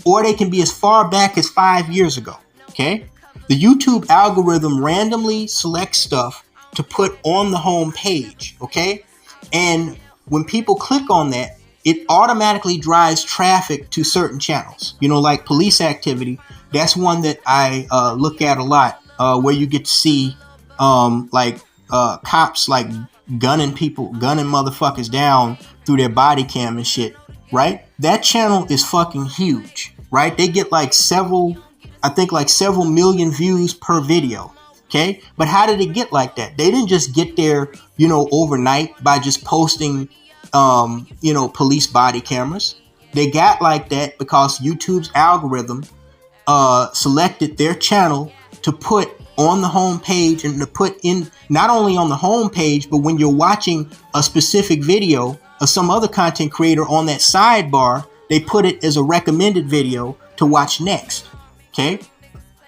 or they can be as far back as 5 years ago. Okay. The YouTube algorithm randomly selects stuff to put on the home page. Okay. And when people click on that, it automatically drives traffic to certain channels, like police activity. That's one that I look at a lot, where you get to see cops like gunning motherfuckers down through their body cam and shit, right? That channel is fucking huge, right? They get several million views per video. Okay. But how did it get like that? They didn't just get there, overnight by just posting, police body cameras. They got like that because YouTube's algorithm selected their channel to put on the home page, and to put in not only on the home page, but when you're watching a specific video of some other content creator on that sidebar, they put it as a recommended video to watch next. Okay.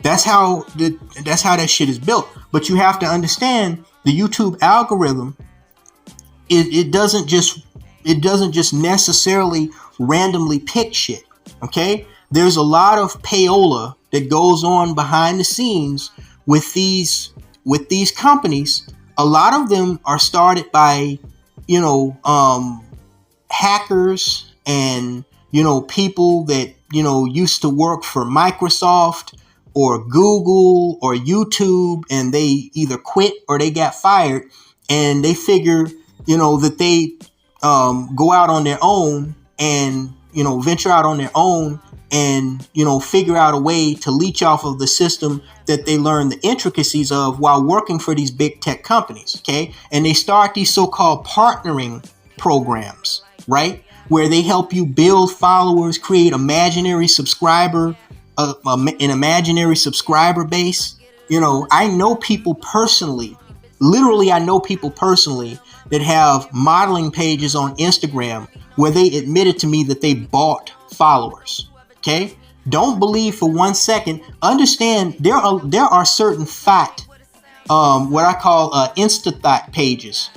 That's how that shit is built. But you have to understand, the YouTube algorithm, it doesn't just necessarily randomly pick shit. Okay? There's a lot of payola that goes on behind the scenes with these companies. A lot of them are started by hackers and people that used to work for Microsoft or Google or YouTube, and they either quit or they got fired, and they figure that they go out on their own and venture out on their own and figure out a way to leech off of the system that they learn the intricacies of while working for these big tech companies. Okay, and they start these so-called partnering programs, right, where they help you build followers, create an imaginary subscriber base. I know people personally, that have modeling pages on Instagram where they admitted to me that they bought followers. Okay? Don't believe for 1 second. Understand, there are certain what I call Insta thought pages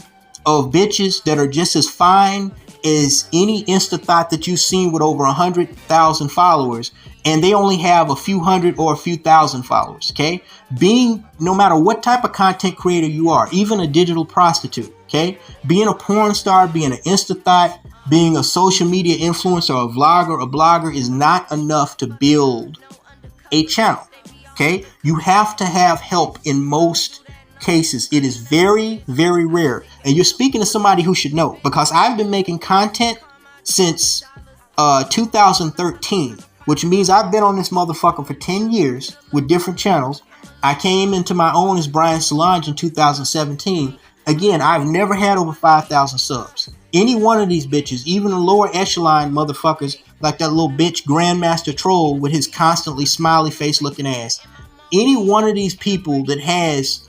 of bitches that are just as fine as any Insta thought that you've seen with over 100,000 followers, and they only have a few hundred or a few thousand followers. Okay, no matter what type of content creator you are, even a digital prostitute. Okay, being a porn star, being an Insta thought, being a social media influencer, a vlogger, a blogger is not enough to build a channel. Okay, you have to have help in most cases. It is very, very rare. And you're speaking to somebody who should know, because I've been making content since 2013, which means I've been on this motherfucker for 10 years with different channels. I came into my own as Brian Solange in 2017. Again, I've never had over 5,000 subs. Any one of these bitches, even the lower echelon motherfuckers, like that little bitch Grandmaster Troll with his constantly smiley face looking ass, any one of these people that has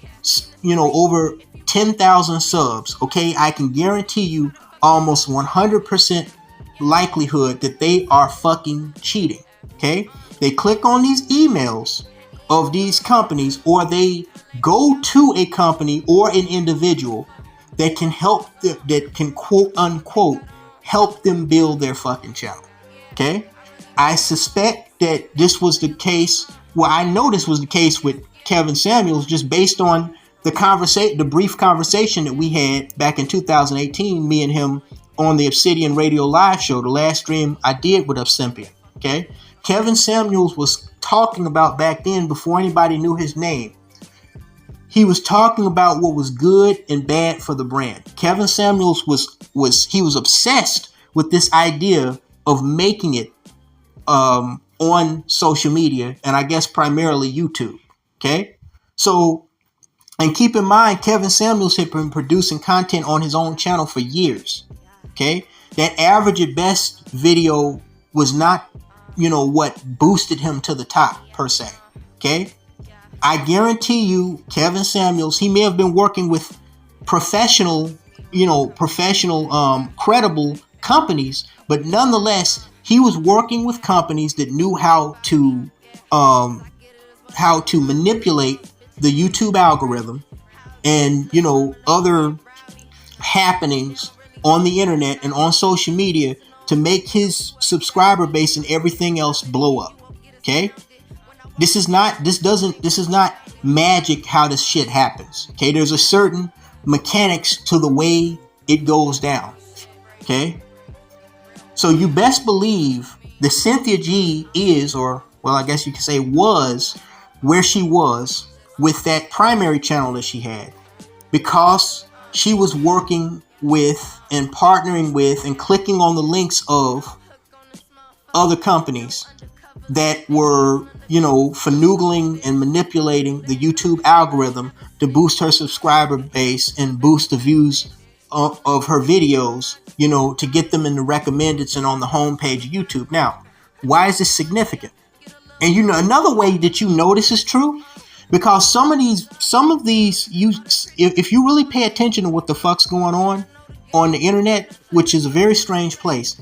over 10,000 subs, okay, I can guarantee you almost 100% likelihood that they are fucking cheating. Okay, they click on these emails of these companies, or they go to a company or an individual that can help them, that can quote unquote help them build their fucking channel. Okay, I suspect that this was the case. Well, I know this was the case with Kevin Samuels, just based on the brief conversation that we had back in 2018, me and him on the Obsidian Radio Live show, the last stream I did with Obsidian. Okay, Kevin Samuels was talking about back then, before anybody knew his name. He was talking about what was good and bad for the brand. Kevin Samuels was obsessed with this idea of making it on social media, and I guess primarily YouTube. Okay, so, and keep in mind, Kevin Samuels had been producing content on his own channel for years. Okay, that average at best video was not, what boosted him to the top per se. Okay, I guarantee you, Kevin Samuels, he may have been working with professional, credible companies, but nonetheless, he was working with companies that knew how to manipulate the YouTube algorithm and, other happenings on the internet and on social media to make his subscriber base and everything else blow up. Okay? This is not magic how this shit happens. Okay? There's a certain mechanics to the way it goes down. Okay? So you best believe that CunTHiaG is, or, well, I guess you could say was, where she was with that primary channel that she had, because she was working with and partnering with and clicking on the links of other companies that were, finagling and manipulating the YouTube algorithm to boost her subscriber base and boost the views of her videos, to get them in the recommendeds and on the homepage of YouTube. Now, why is this significant? And another way that you know this is true, because some of these, if you really pay attention to what the fuck's going on the internet, which is a very strange place,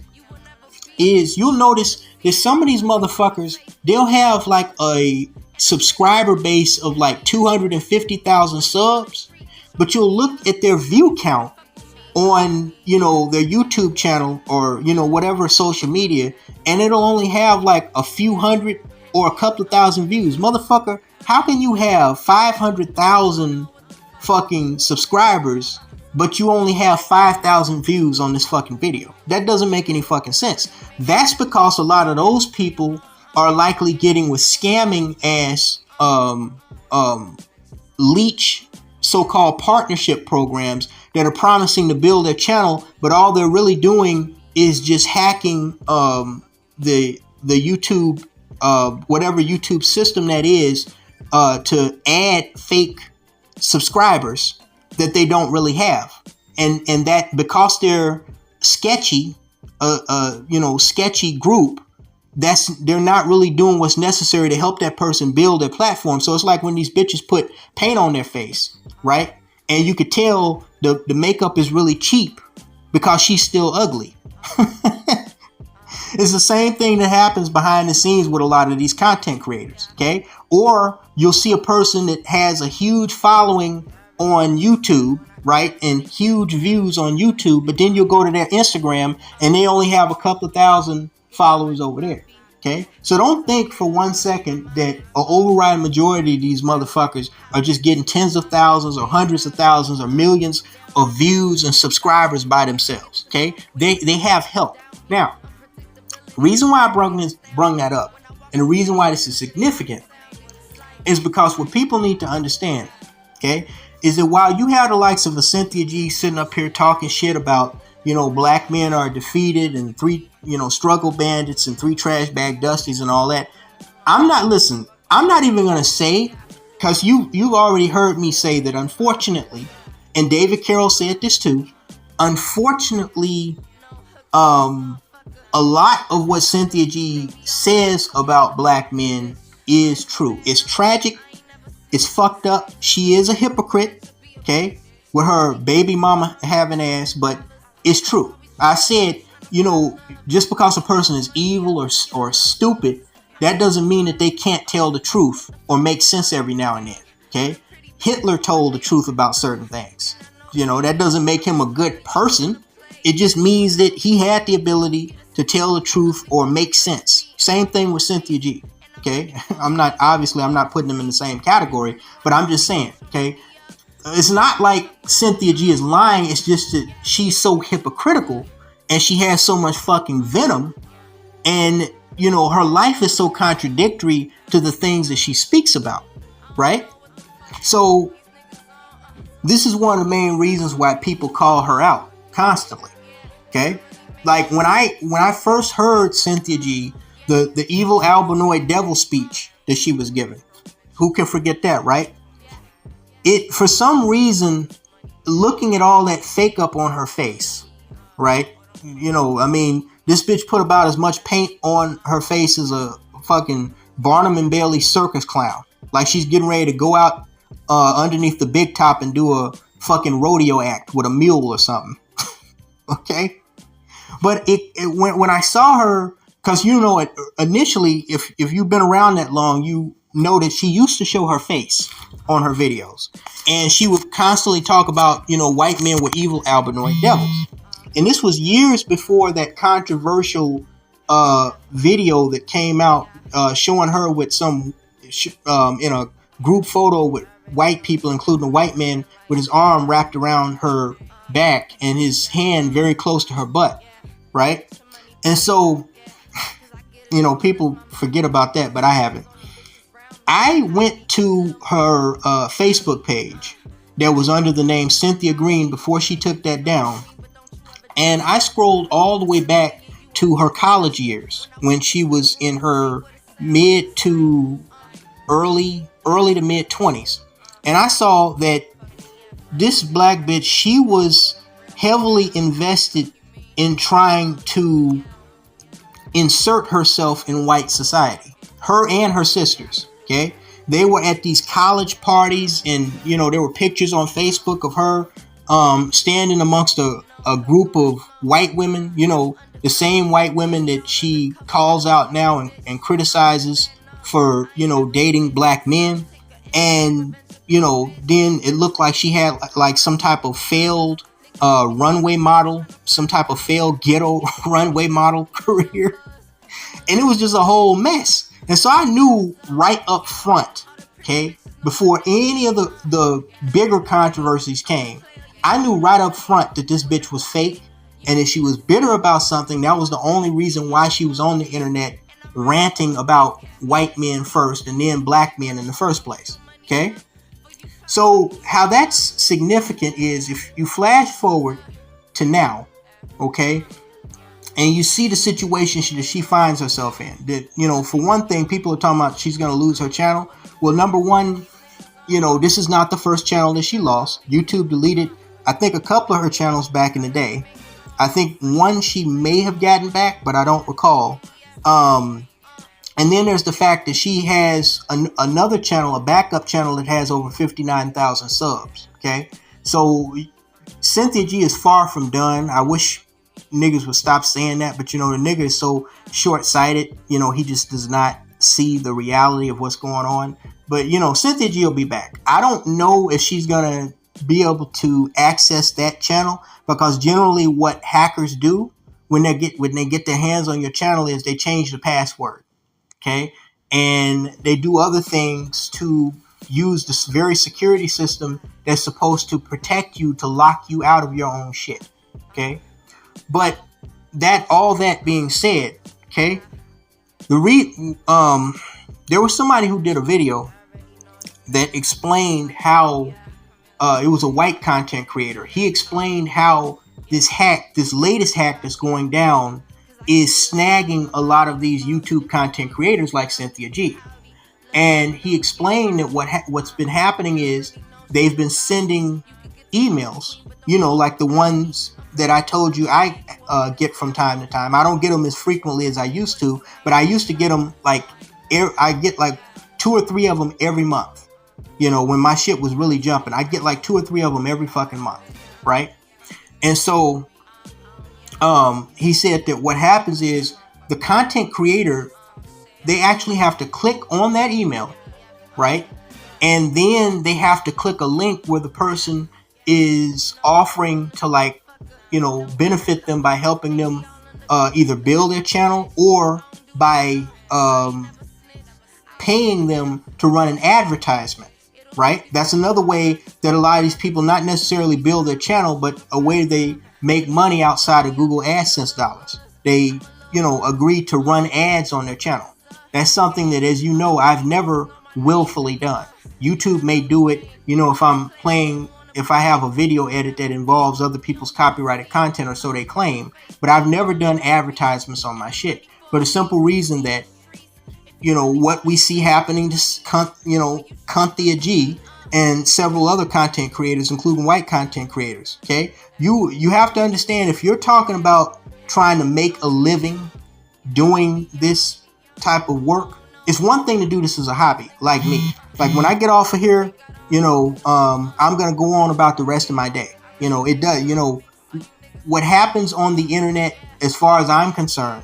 is you'll notice that some of these motherfuckers, they'll have like a subscriber base of like 250,000 subs, but you'll look at their view count on, their YouTube channel or, whatever social media, and it'll only have like a few hundred or a couple of thousand views. Motherfucker, how can you have 500,000 fucking subscribers, but you only have 5,000 views on this fucking video? That doesn't make any fucking sense. That's because a lot of those people are likely getting with scamming ass leech so-called partnership programs that are promising to build their channel, but all they're really doing is just hacking the YouTube, whatever YouTube system that is, to add fake subscribers that they don't really have, and that because they're sketchy, sketchy group, they're not really doing what's necessary to help that person build their platform. So it's like when these bitches put paint on their face, right? And you could tell the makeup is really cheap because she's still ugly. It's the same thing that happens behind the scenes with a lot of these content creators, okay? Or you'll see a person that has a huge following on YouTube, right? And huge views on YouTube, but then you'll go to their Instagram and they only have a couple of thousand followers over there, okay? So don't think for one second that an overriding majority of these motherfuckers are just getting tens of thousands or hundreds of thousands or millions of views and subscribers by themselves, okay? They have help. Now, the reason why I brung that up, and the reason why this is significant, is because what people need to understand, okay, is that while you have the likes of a CunTHiaG sitting up here talking shit about, black men are defeated and 3, struggle bandits and 3 trash bag dusties and all that, I'm not even going to say, because you've already heard me say that, unfortunately, and David Carroll said this too, unfortunately, a lot of what CunTHiaG says about black men is true. It's tragic. It's fucked up. She is a hypocrite, okay, with her baby mama having ass, but it's true. I said, just because a person is evil or stupid that doesn't mean that they can't tell the truth or make sense every now and then. Okay, Hitler told the truth about certain things. That doesn't make him a good person. It just means that he had the ability to tell the truth or make sense. Same thing with CunTHiaG. Okay, I'm not putting them in the same category, but I'm just saying. Okay, it's not like CunTHiaG is lying. It's just that she's so hypocritical and she has so much fucking venom, and her life is so contradictory to the things that she speaks about, right? So this is one of the main reasons why people call her out constantly. Okay, like when I first heard CunTHiaG, the evil albinoid devil speech that she was giving, who can forget that, right? It, for some reason, looking at all that fake up on her face, right? This bitch put about as much paint on her face as a fucking Barnum and Bailey circus clown. Like she's getting ready to go out underneath the big top and do a fucking rodeo act with a mule or something. Okay? But when I saw her, because initially, if you've been around that long, you know that she used to show her face on her videos. And she would constantly talk about, white men were evil albinoid devils. And this was years before that controversial video that came out showing her with some in a group photo with white people, including a white man with his arm wrapped around her back and his hand very close to her butt, right? And so, people forget about that, but I haven't. I went to her Facebook page that was under the name Cynthia Green before she took that down. And I scrolled all the way back to her college years when she was in her mid to early to mid 20s. And I saw that this black bitch, she was heavily invested in trying to insert herself in white society. Her and her sisters, okay? They were at these college parties and, there were pictures on Facebook of her standing amongst a group of white women, the same white women that she calls out now and criticizes for, dating black men. And, then it looked like she had like some type of failed runway model, some type of failed ghetto runway model career. And it was just a whole mess. And so I knew right up front, okay, before any of the bigger controversies came, I knew right up front that this bitch was fake, and if she was bitter about something, that was the only reason why she was on the internet ranting about white men first and then black men in the first place. Okay? So how that's significant is if you flash forward to now, okay, and you see the situation that she finds herself in. That, for one thing, people are talking about she's going to lose her channel. Well, number one, this is not the first channel that she lost. YouTube deleted, I think, a couple of her channels back in the day. I think one she may have gotten back, but I don't recall. And then there's the fact that she has another channel, a backup channel that has over 59,000 subs. Okay, so CunTHiaG is far from done. I wish niggas would stop saying that, but the nigga is so short-sighted. He just does not see the reality of what's going on. But CunTHiaG will be back. I don't know if she's gonna be able to access that channel, because generally what hackers do when they get their hands on your channel is they change the password. Okay, and they do other things to use this very security system that's supposed to protect you, to lock you out of your own shit. Okay, but all that being said, okay, there was somebody who did a video that explained how it was a white content creator. He explained how this latest hack that's going down is snagging a lot of these YouTube content creators like CunTHiaG. And he explained that what's been happening is they've been sending emails, like the ones that I told you I get from time to time. I don't get them as frequently as I used to, but I used to get them I get like 2 or 3 of them every month. When my shit was really jumping, I get like 2 or 3 of them every fucking month, right? And so he said that what happens is the content creator they actually have to click on that email, right? And then they have to click a link where the person is offering to, like, benefit them by helping them either build their channel or by paying them to run an advertisement, right? That's another way that a lot of these people not necessarily build their channel, but a way they make money outside of Google AdSense dollars. They, agree to run ads on their channel. That's something that, as you know, I've never willfully done. YouTube may do it, if I have a video edit that involves other people's copyrighted content, or so they claim, but I've never done advertisements on my shit for the simple reason that, what we see happening to, CunTHiaG and several other content creators, including white content creators. Okay. You have to understand, if you're talking about trying to make a living doing this type of work, it's one thing to do this as a hobby, like me. Like when I get off of here, I'm going to go on about the rest of my day. It does, what happens on the internet, as far as I'm concerned,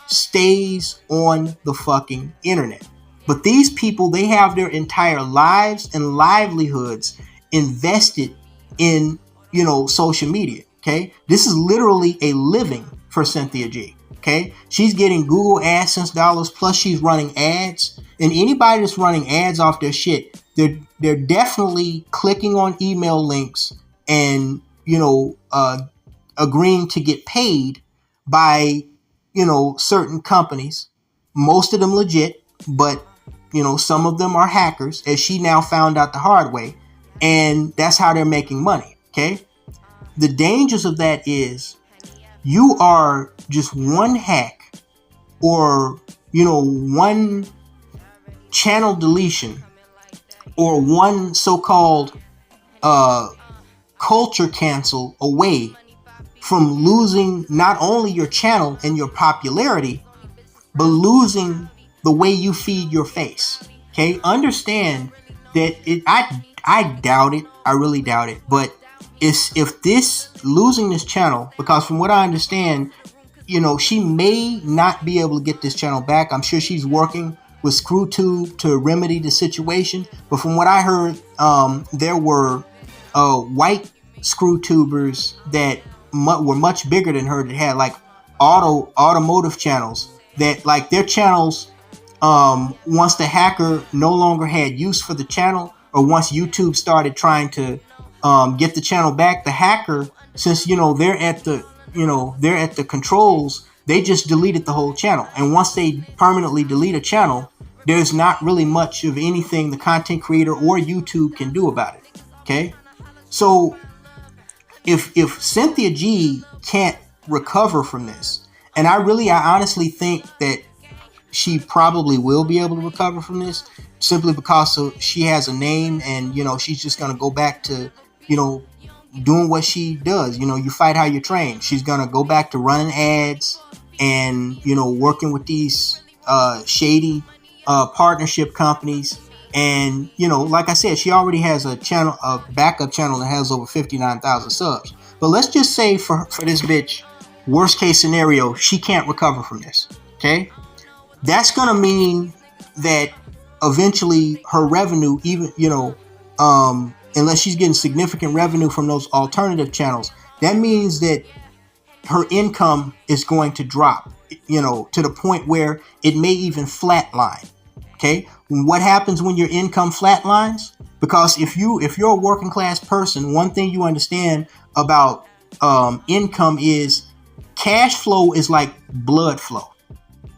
stays on the fucking internet. But these people, they have their entire lives and livelihoods invested in, social media. Okay. This is literally a living for CunTHiaG. Okay. She's getting Google AdSense dollars, plus she's running ads. And anybody that's running ads off their shit, they're definitely clicking on email links and, agreeing to get paid by, certain companies, most of them legit, but, some of them are hackers, as she now found out the hard way. And that's how they're making money. Okay. The dangers of that is you are just one hack or, one channel deletion or one so-called culture cancel away from losing not only your channel and your popularity, but losing the way you feed your face. Okay, understand that I doubt it. I really doubt it. But if this losing this channel, because from what I understand, she may not be able to get this channel back. I'm sure she's working with ScrewTube to remedy the situation. But from what I heard, there were white ScrewTubers that were much bigger than her, that had like automotive channels, that like their channels, once the hacker no longer had use for the channel, or once YouTube started trying to get the channel back, the hacker, since they're at the controls, they just deleted the whole channel. And once they permanently delete a channel, there's not really much of anything the content creator or YouTube can do about it. Okay, so if CunTHiaG can't recover from this, and I honestly think that she probably will be able to recover from this, simply because she has a name, and she's just going to go back to doing what she does. You fight how you train. She's going to go back to running ads and working with these shady partnership companies. And like I said, she already has a backup channel that has over 59,000 subs. But let's just say for this bitch, worst case scenario, she can't recover from this. Okay, that's gonna mean that eventually her revenue, even unless she's getting significant revenue from those alternative channels, that means that her income is going to drop, to the point where it may even flatline. Okay, what happens when your income flatlines? Because if you're a working class person, one thing you understand about income is cash flow is like blood flow.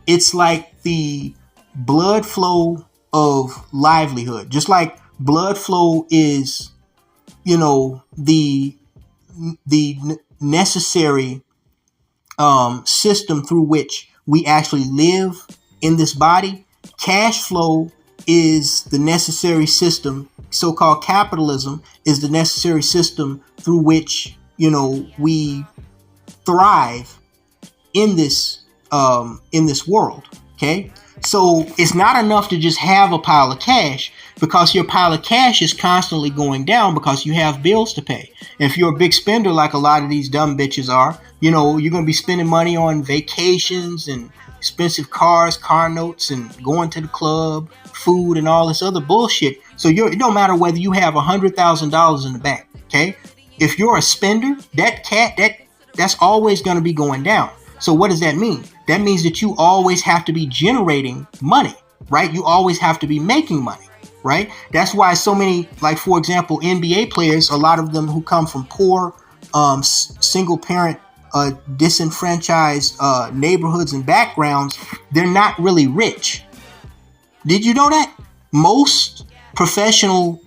It's like the blood flow of livelihood. Just like blood flow is, the necessary system through which we actually live in this body. Cash flow is the necessary system. So-called capitalism is the necessary system through which, we thrive in this world. Okay. So it's not enough to just have a pile of cash, because your pile of cash is constantly going down because you have bills to pay. If you're a big spender, like a lot of these dumb bitches are, you're going to be spending money on vacations and expensive cars, car notes, and going to the club, food, and all this other bullshit. So it don't matter whether you have $100,000 in the bank. Okay, if you're a spender, that's always going to be going down. So what does that mean? That means that you always have to be generating money, right? You always have to be making money, right? That's why so many, like for example, NBA players, a lot of them who come from poor, single parent, disenfranchised neighborhoods and backgrounds, they're not really rich. Did you know that? Most professional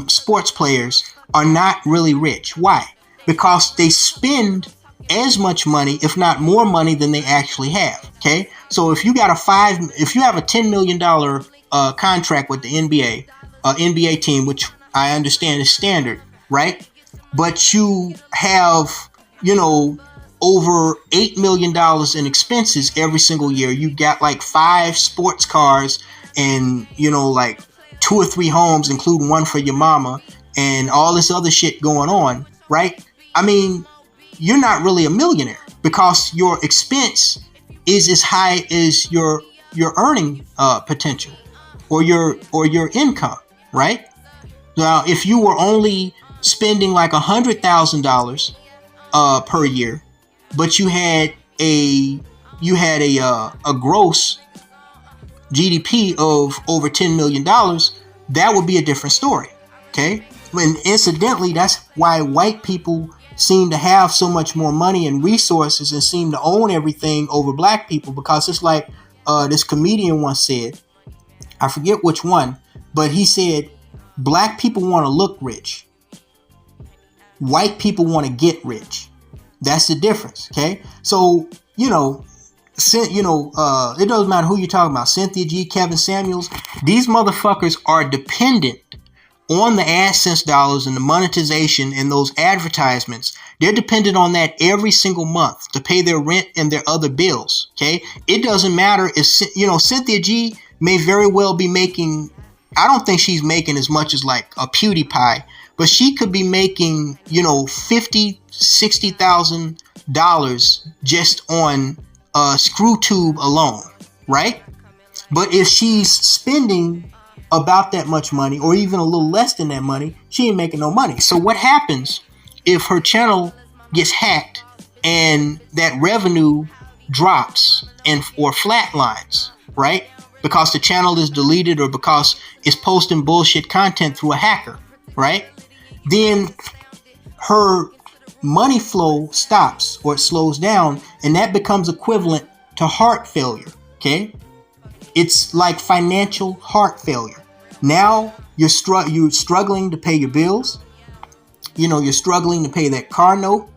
sports players are not really rich. Why? Because they spend as much money, if not more money, than they actually have. Okay, so if you have a $10 million contract with the NBA team, which I understand is standard, right? But you have, over $8 million in expenses every single year. You got like 5 sports cars and, like 2 or 3 homes, including one for your mama, and all this other shit going on, right? I mean, you're not really a millionaire because your expense is as high as your earning potential or your income, right? Now, if you were only spending like $100,000 per year, but you had a gross GDP of over $10 million, that would be a different story. Okay, and incidentally, that's why white people seem to have so much more money and resources and seem to own everything over black people, because it's like this comedian once said, I forget which one, but he said, black people want to look rich. White people want to get rich. That's the difference. Okay. So, it doesn't matter who you're talking about. CunTHiaG, Kevin Samuels, these motherfuckers are dependent on the AdSense dollars and the monetization and those advertisements. They're dependent on that every single month to pay their rent and their other bills. Okay. It doesn't matter if, CunTHiaG may very well be making, I don't think she's making as much as like a PewDiePie, but she could be making, $50,000, $60,000 just on ScrewTube alone, right? But if she's spending about that much money or even a little less than that money, she ain't making no money. So what happens if her channel gets hacked and that revenue drops or flatlines, right? Because the channel is deleted or because it's posting bullshit content through a hacker, right? Then her money flow stops or it slows down, and that becomes equivalent to heart failure. Okay, it's like financial heart failure. Now you're struggling to pay your bills. You're struggling to pay that car note.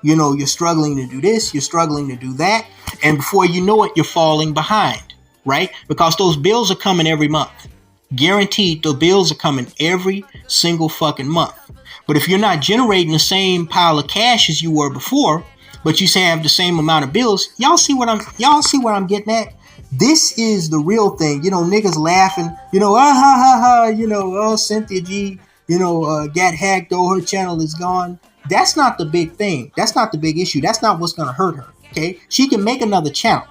You're struggling to do this. You're struggling to do that, and before you know it, you're falling behind, right? Because those bills are coming every month. Guaranteed, the bills are coming every single fucking month. But if you're not generating the same pile of cash as you were before, but you say have the same amount of bills, y'all see what I'm getting at? This is the real thing. Niggas laughing, CunTHiaG, got hacked, her channel is gone. That's not the big thing. That's not the big issue. That's not what's gonna hurt her. Okay? She can make another channel.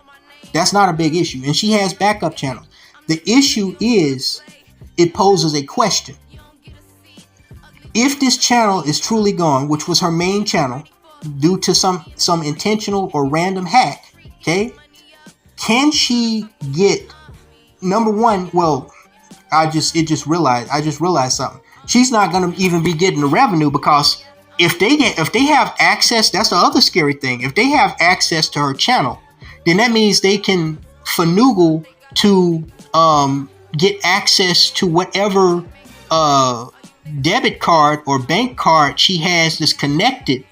That's not a big issue. And she has backup channels. The issue is it poses a question. If this channel is truly gone, which was her main channel, due to some intentional or random hack, okay, can she get, number one, well, I just realized something. She's not gonna even be getting the revenue, because if they have access, that's the other scary thing. If they have access to her channel, then that means they can finagle to get access to whatever debit card or bank card she has that's connected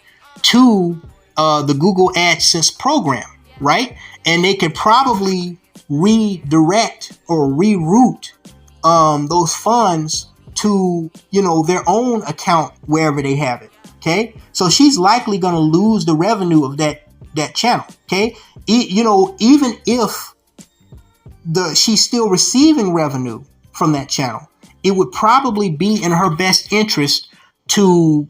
to the Google AdSense program, right? And they could probably redirect or reroute those funds to their own account wherever they have it. Okay, so she's likely going to lose the revenue of that channel. Okay, even if she's still receiving revenue from that channel, it would probably be in her best interest to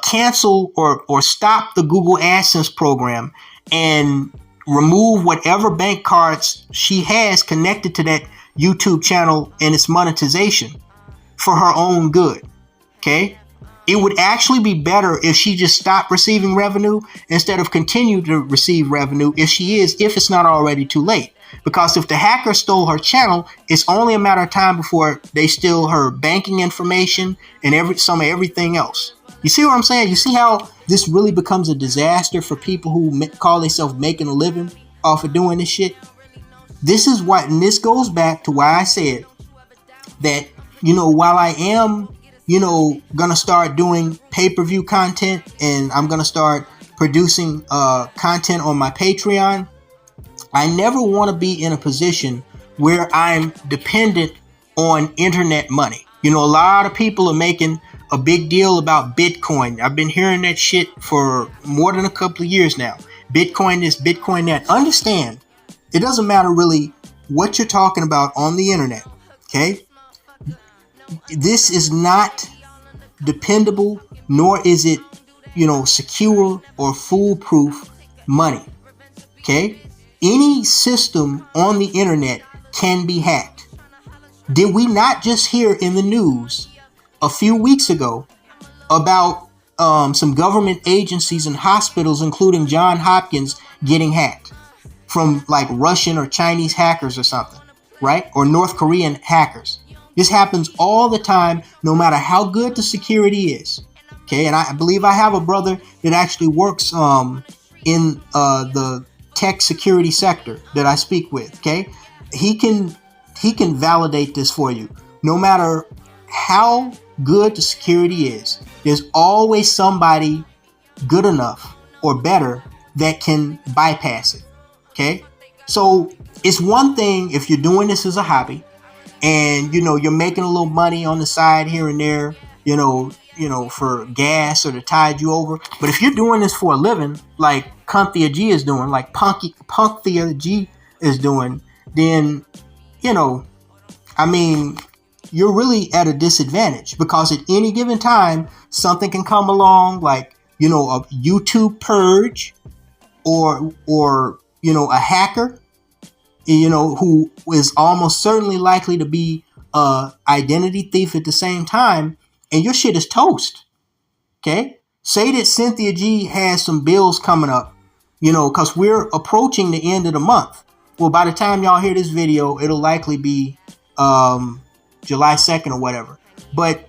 cancel or stop the Google AdSense program and remove whatever bank cards she has connected to that YouTube channel and its monetization for her own good. Okay? It would actually be better if she just stopped receiving revenue instead of continue to receive revenue if it's not already too late. Because if the hacker stole her channel, it's only a matter of time before they steal her banking information and some of everything else. You see what I'm saying? You see how this really becomes a disaster for people who call themselves making a living off of doing this shit? This is why, and this goes back to why I said that, while I am, gonna start doing pay-per-view content and I'm gonna start producing content on my Patreon, I never want to be in a position where I'm dependent on internet money. A lot of people are making a big deal about Bitcoin. I've been hearing that shit for more than a couple of years now. Bitcoin this, Bitcoin that. Understand, it doesn't matter really what you're talking about on the internet, okay? This is not dependable, nor is it, secure or foolproof money, okay? Any system on the internet can be hacked. Did we not just hear in the news a few weeks ago about some government agencies and hospitals, including Johns Hopkins, getting hacked from like Russian or Chinese hackers or something, right? Or North Korean hackers. This happens all the time, no matter how good the security is. Okay, and I believe I have a brother that actually works in the tech security sector that I speak with. Okay, he can validate this for you. No matter how good the security is, there's always somebody good enough or better that can bypass it. Okay, so it's one thing if you're doing this as a hobby and you're making a little money on the side here and there, for gas or to tide you over. But if you're doing this for a living, like CunTHiaG is doing, like CunTHiaG is doing, then you're really at a disadvantage, because at any given time something can come along, like a YouTube purge or a hacker, who is almost certainly likely to be a identity thief at the same time, and your shit is toast. Okay, say that CunTHiaG has some bills coming up, because we're approaching the end of the month. Well, by the time y'all hear this video, it'll likely be July 2nd or whatever. But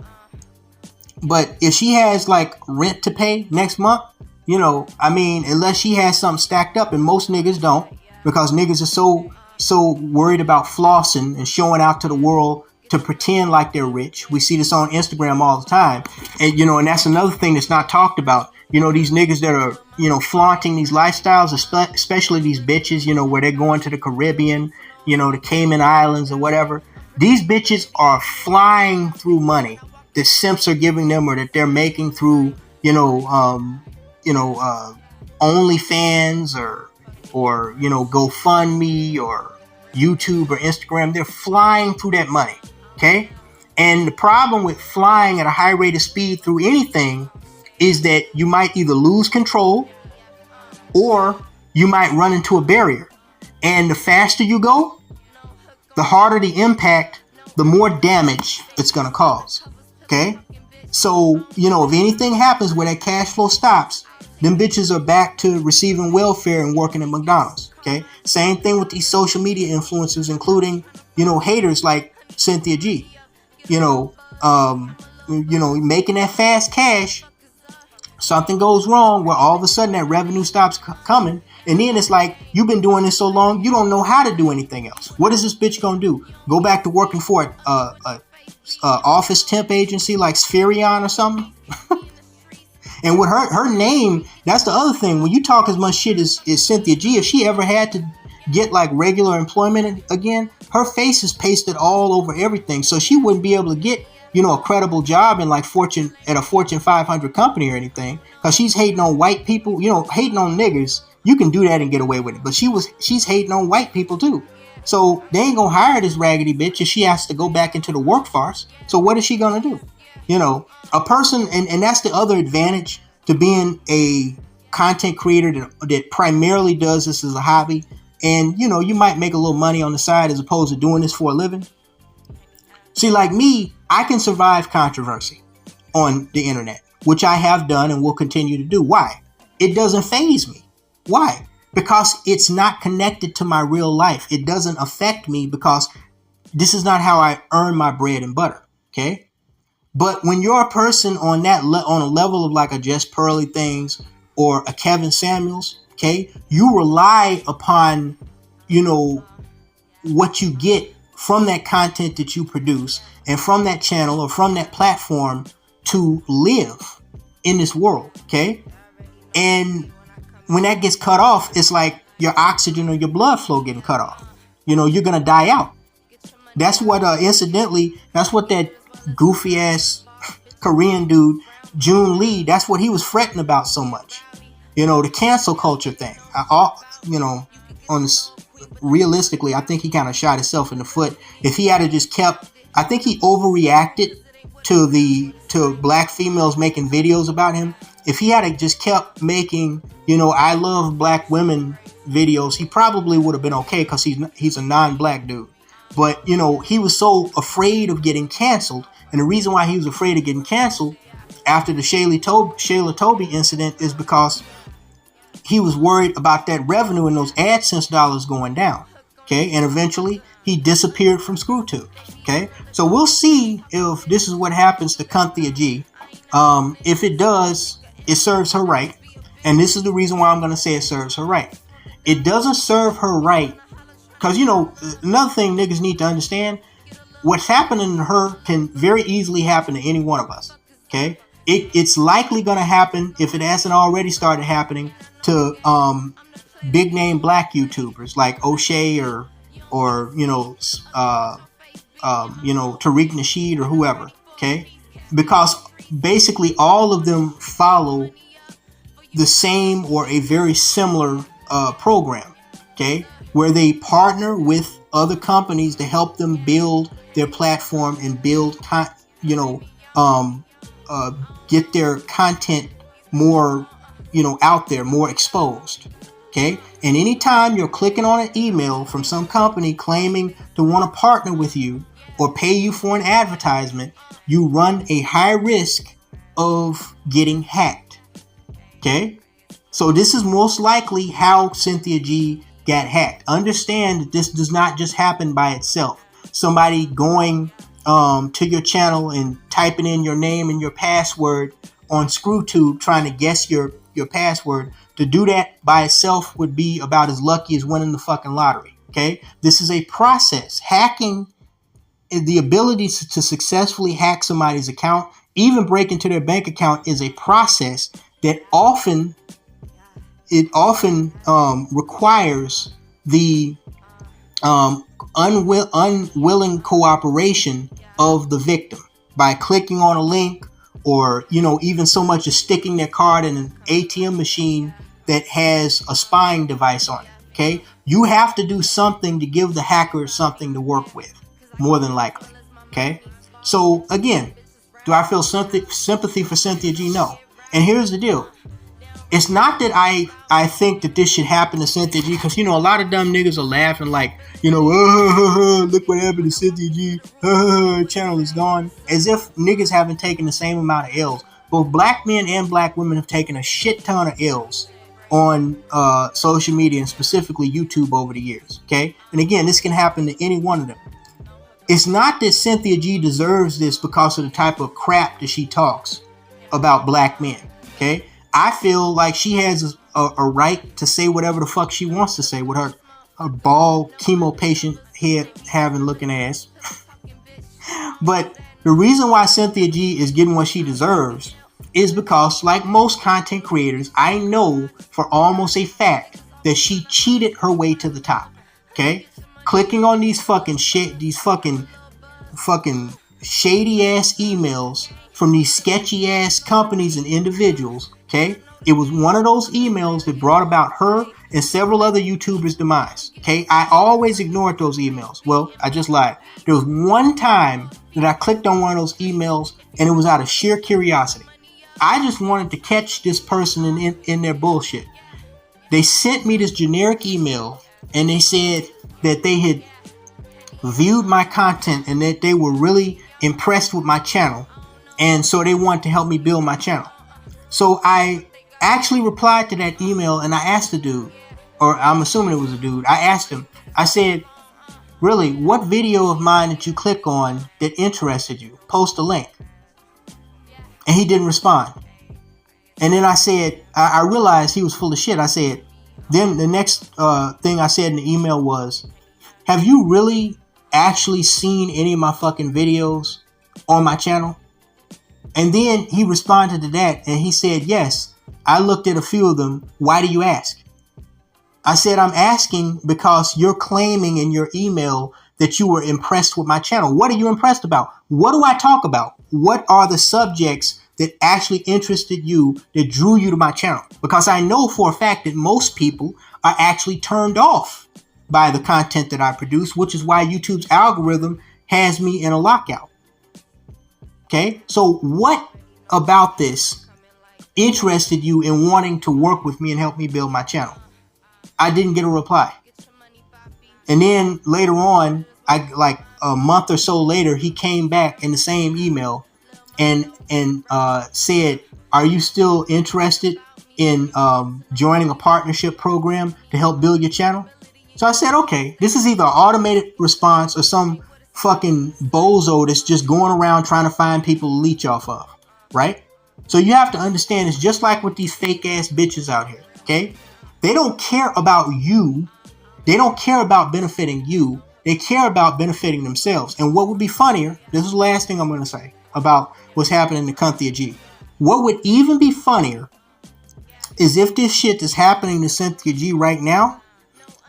if she has like rent to pay next month, unless she has something stacked up, and most niggas don't, because niggas are so worried about flossing and showing out to the world to pretend like they're rich. We see this on Instagram all the time. And, and that's another thing that's not talked about. These niggas that are, flaunting these lifestyles, especially these bitches, where they're going to the Caribbean, the Cayman Islands or whatever. These bitches are flying through money that simps are giving them, or that they're making through, OnlyFans or GoFundMe or YouTube or Instagram. They're flying through that money. Okay. And the problem with flying at a high rate of speed through anything is that you might either lose control or you might run into a barrier. And the faster you go, the harder the impact, the more damage it's going to cause. Okay. So, if anything happens where that cash flow stops, them bitches are back to receiving welfare and working at McDonald's. Okay. Same thing with these social media influencers, including, haters like CunTHiaG, making that fast cash. Something goes wrong where all of a sudden that revenue stops coming. And then it's like, you've been doing this so long, you don't know how to do anything else. What is this bitch going to do? Go back to working for a office temp agency like Spherion or something? And with her name, that's the other thing. When you talk as much shit as CunTHiaG, if she ever had to get like regular employment again, her face is pasted all over everything. So she wouldn't be able to get, a credible job in like Fortune 500 company or anything, because she's hating on white people, hating on niggers. You can do that and get away with it. But she's hating on white people too. So they ain't gonna hire this raggedy bitch if she has to go back into the workforce. So what is she gonna do? A person, and that's the other advantage to being a content creator that primarily does this as a hobby, and you know, you might make a little money on the side as opposed to doing this for a living. See, like me, I can survive controversy on the internet, which I have done and will continue to do. Why? It doesn't faze me. Why? Because it's not connected to my real life. It doesn't affect me because this is not how I earn my bread and butter. Okay. But when you're a person on that on a level of like a Jess Pearly Things or a Kevin Samuels, okay, you rely upon, you know, what you get from that content that you produce and from that channel or from that platform to live in this world. Okay. And when that gets cut off, it's like your oxygen or your blood flow getting cut off. You know, you're going to die out. That's what, incidentally, that's what that goofy ass Korean dude, Jun Lee, that's what he was fretting about so much. You know, the cancel culture thing. You know, realistically, I think he kind of shot himself in the foot. If he had just kept, I think he overreacted to black females making videos about him. If he had just kept making, you know, I love black women videos, he probably would have been okay because he's a non-black dude. But, you know, he was so afraid of getting canceled. And the reason why he was afraid of getting canceled after the Shayla Toby incident is because he was worried about that revenue and those AdSense dollars going down. Okay. And eventually he disappeared from ScrewTube. Okay. So we'll see if this is what happens to CunTHiaG. If it does, it serves her right. And this is the reason why I'm going to say it serves her right. It doesn't serve her right because, you know, another thing niggas need to understand, what's happening to her can very easily happen to any one of us. Okay. It's likely going to happen, if it hasn't already started happening, to big name black YouTubers like O'Shea or you know, Tariq Nasheed or whoever. Okay. Because basically all of them follow the same or a very similar program. Okay. Where they partner with other companies to help them build their platform and build, get their content more, you know, out there, more exposed. Okay. And anytime you're clicking on an email from some company claiming to want to partner with you or pay you for an advertisement, you run a high risk of getting hacked. Okay. So this is most likely how CunTHiaG got hacked. Understand that this does not just happen by itself. Somebody going to your channel and typing in your name and your password on ScrewTube, trying to guess your password, to do that by itself would be about as lucky as winning the fucking lottery. Okay, this is a process. Hacking, the ability to successfully hack somebody's account, even break into their bank account, is a process that often requires the unwilling cooperation of the victim by clicking on a link, or, you know, even so much as sticking their card in an ATM machine that has a spying device on it. Okay, you have to do something to give the hacker something to work with, more than likely. Okay, so again, do I feel sympathy for CunTHiaG? No. And here's the deal. It's not that I think that this should happen to CunTHiaG, because, you know, a lot of dumb niggas are laughing like, you know, look what happened to CunTHiaG, channel is gone, as if niggas haven't taken the same amount of L's. Both black men and black women have taken a shit ton of L's on social media, and specifically YouTube, over the years. Okay, and again, this can happen to any one of them. It's not that CunTHiaG deserves this because of the type of crap that she talks about black men. Okay, I feel like she has a right to say whatever the fuck she wants to say with her bald chemo patient head having looking ass. But the reason why CunTHiaG is getting what she deserves is because, like most content creators, I know for almost a fact that she cheated her way to the top. Okay, clicking on these fucking shit, these fucking shady ass emails from these sketchy ass companies and individuals. Okay, it was one of those emails that brought about her and several other YouTubers' demise. Okay, I always ignored those emails. Well, I just lied. There was one time that I clicked on one of those emails, and it was out of sheer curiosity. I just wanted to catch this person in their bullshit. They sent me this generic email and they said that they had viewed my content and that they were really impressed with my channel. And so they wanted to help me build my channel. So I actually replied to that email and I asked the dude, or I'm assuming it was a dude. I asked him, I said, really, what video of mine did you click on that interested you? Post a link. And he didn't respond. And then I said, I realized he was full of shit. I said, then the next thing I said in the email was, have you really actually seen any of my fucking videos on my channel? And then he responded to that and he said, yes, I looked at a few of them. Why do you ask? I said, I'm asking because you're claiming in your email that you were impressed with my channel. What are you impressed about? What do I talk about? What are the subjects that actually interested you, that drew you to my channel? Because I know for a fact that most people are actually turned off by the content that I produce, which is why YouTube's algorithm has me in a lockout. Okay, so what about this interested you in wanting to work with me and help me build my channel? I didn't get a reply. And then later on, like a month or so later, he came back in the same email and said, are you still interested in joining a partnership program to help build your channel? So I said, okay, this is either an automated response or some fucking bozo that's just going around trying to find people to leech off of, right? So you have to understand, it's just like with these fake ass bitches out here, okay? They don't care about you. They don't care about benefiting you. They care about benefiting themselves. And what would be funnier, this is the last thing I'm going to say about what's happening to CunTHiaG. What would even be funnier is if this shit that's happening to CunTHiaG right now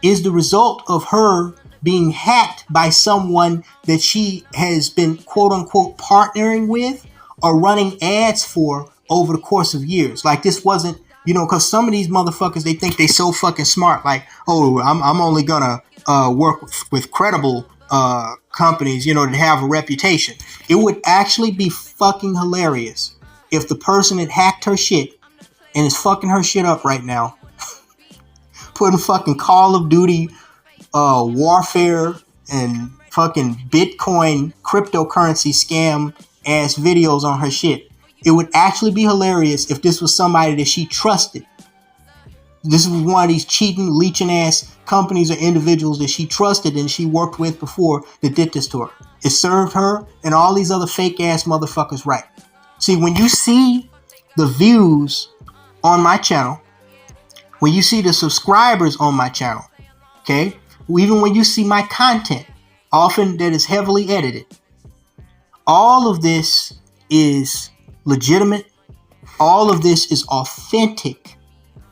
is the result of her being hacked by someone that she has been quote unquote partnering with or running ads for over the course of years. Like this wasn't, because some of these motherfuckers, they think they so fucking smart. Like, oh, I'm only gonna work with credible companies, that have a reputation. It would actually be fucking hilarious if the person that hacked her shit and is fucking her shit up right now, putting fucking Call of Duty warfare and fucking Bitcoin cryptocurrency scam ass videos on her shit. It would actually be hilarious if this was somebody that she trusted. This was one of these cheating, leeching ass companies or individuals that she trusted and she worked with before that did this to her. It served her and all these other fake ass motherfuckers right. See, when you see the views on my channel, when you see the subscribers on my channel, okay, even when you see my content, often that is heavily edited, all of this is legitimate. All of this is authentic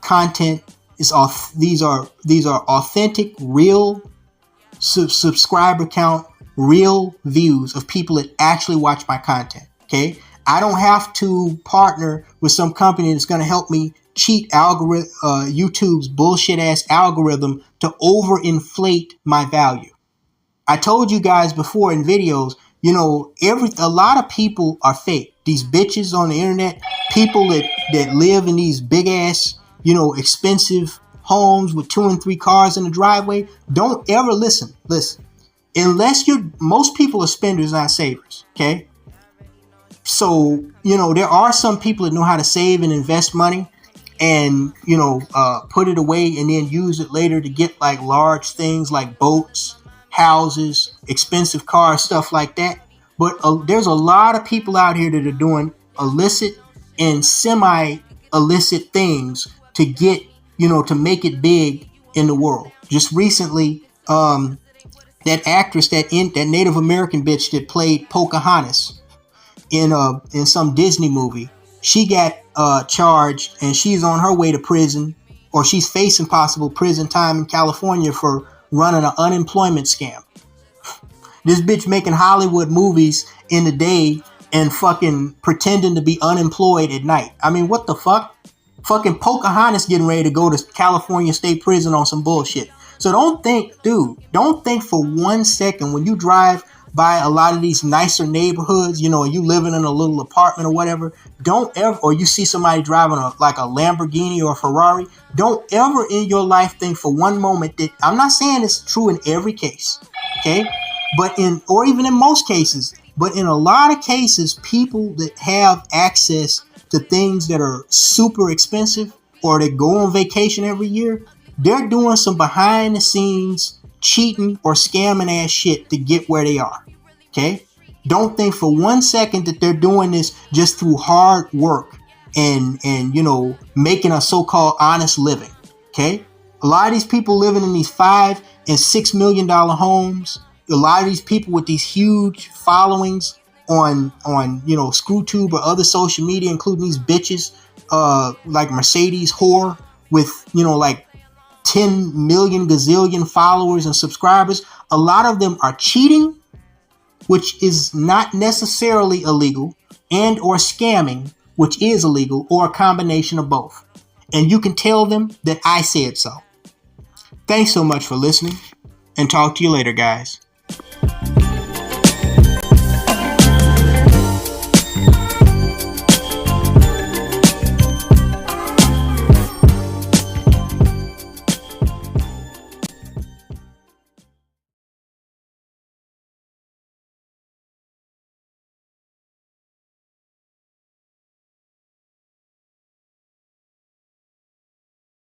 content. These are authentic, real subscriber count, real views of people that actually watch my content. Okay, I don't have to partner with some company that's going to help me cheat YouTube's bullshit ass algorithm to overinflate my value. I told you guys before in videos, a lot of people are fake. These bitches on the internet, people that live in these big ass, expensive homes with 2 and 3 cars in the driveway. Don't ever listen. Unless most people are spenders, not savers. Okay. So, there are some people that know how to save and invest money and, put it away and then use it later to get like large things like boats, houses, expensive cars, stuff like that. But there's a lot of people out here that are doing illicit and semi-illicit things to get, to make it big in the world. Just recently, that actress, that Native American bitch that played Pocahontas in some Disney movie, she got charged and she's on her way to prison, or she's facing possible prison time in California for running an unemployment scam. This bitch making Hollywood movies in the day and fucking pretending to be unemployed at night. I mean, what the fuck? Fucking Pocahontas getting ready to go to California State Prison on some bullshit. So don't think for 1 second when you drive by a lot of these nicer neighborhoods, you know, and you living in a little apartment or whatever, don't ever, or you see somebody driving like a Lamborghini or a Ferrari, don't ever in your life think for one moment that, I'm not saying it's true in every case, okay? But or even in most cases, but in a lot of cases, people that have access to things that are super expensive or that go on vacation every year, they're doing some behind the scenes cheating or scamming ass shit to get where they are. Okay? Don't think for 1 second that they're doing this just through hard work and you know, making a so-called honest living. Okay? A lot of these people living in these $5 and $6 million homes, a lot of these people with these huge followings on you know, ScrewTube or other social media, including these bitches like Mercedes whore with, you know, like 10 million gazillion followers and subscribers. A lot of them are cheating, which is not necessarily illegal, and or scamming, which is illegal, or a combination of both. And you can tell them that I said so. Thanks so much for listening, and talk to you later, guys.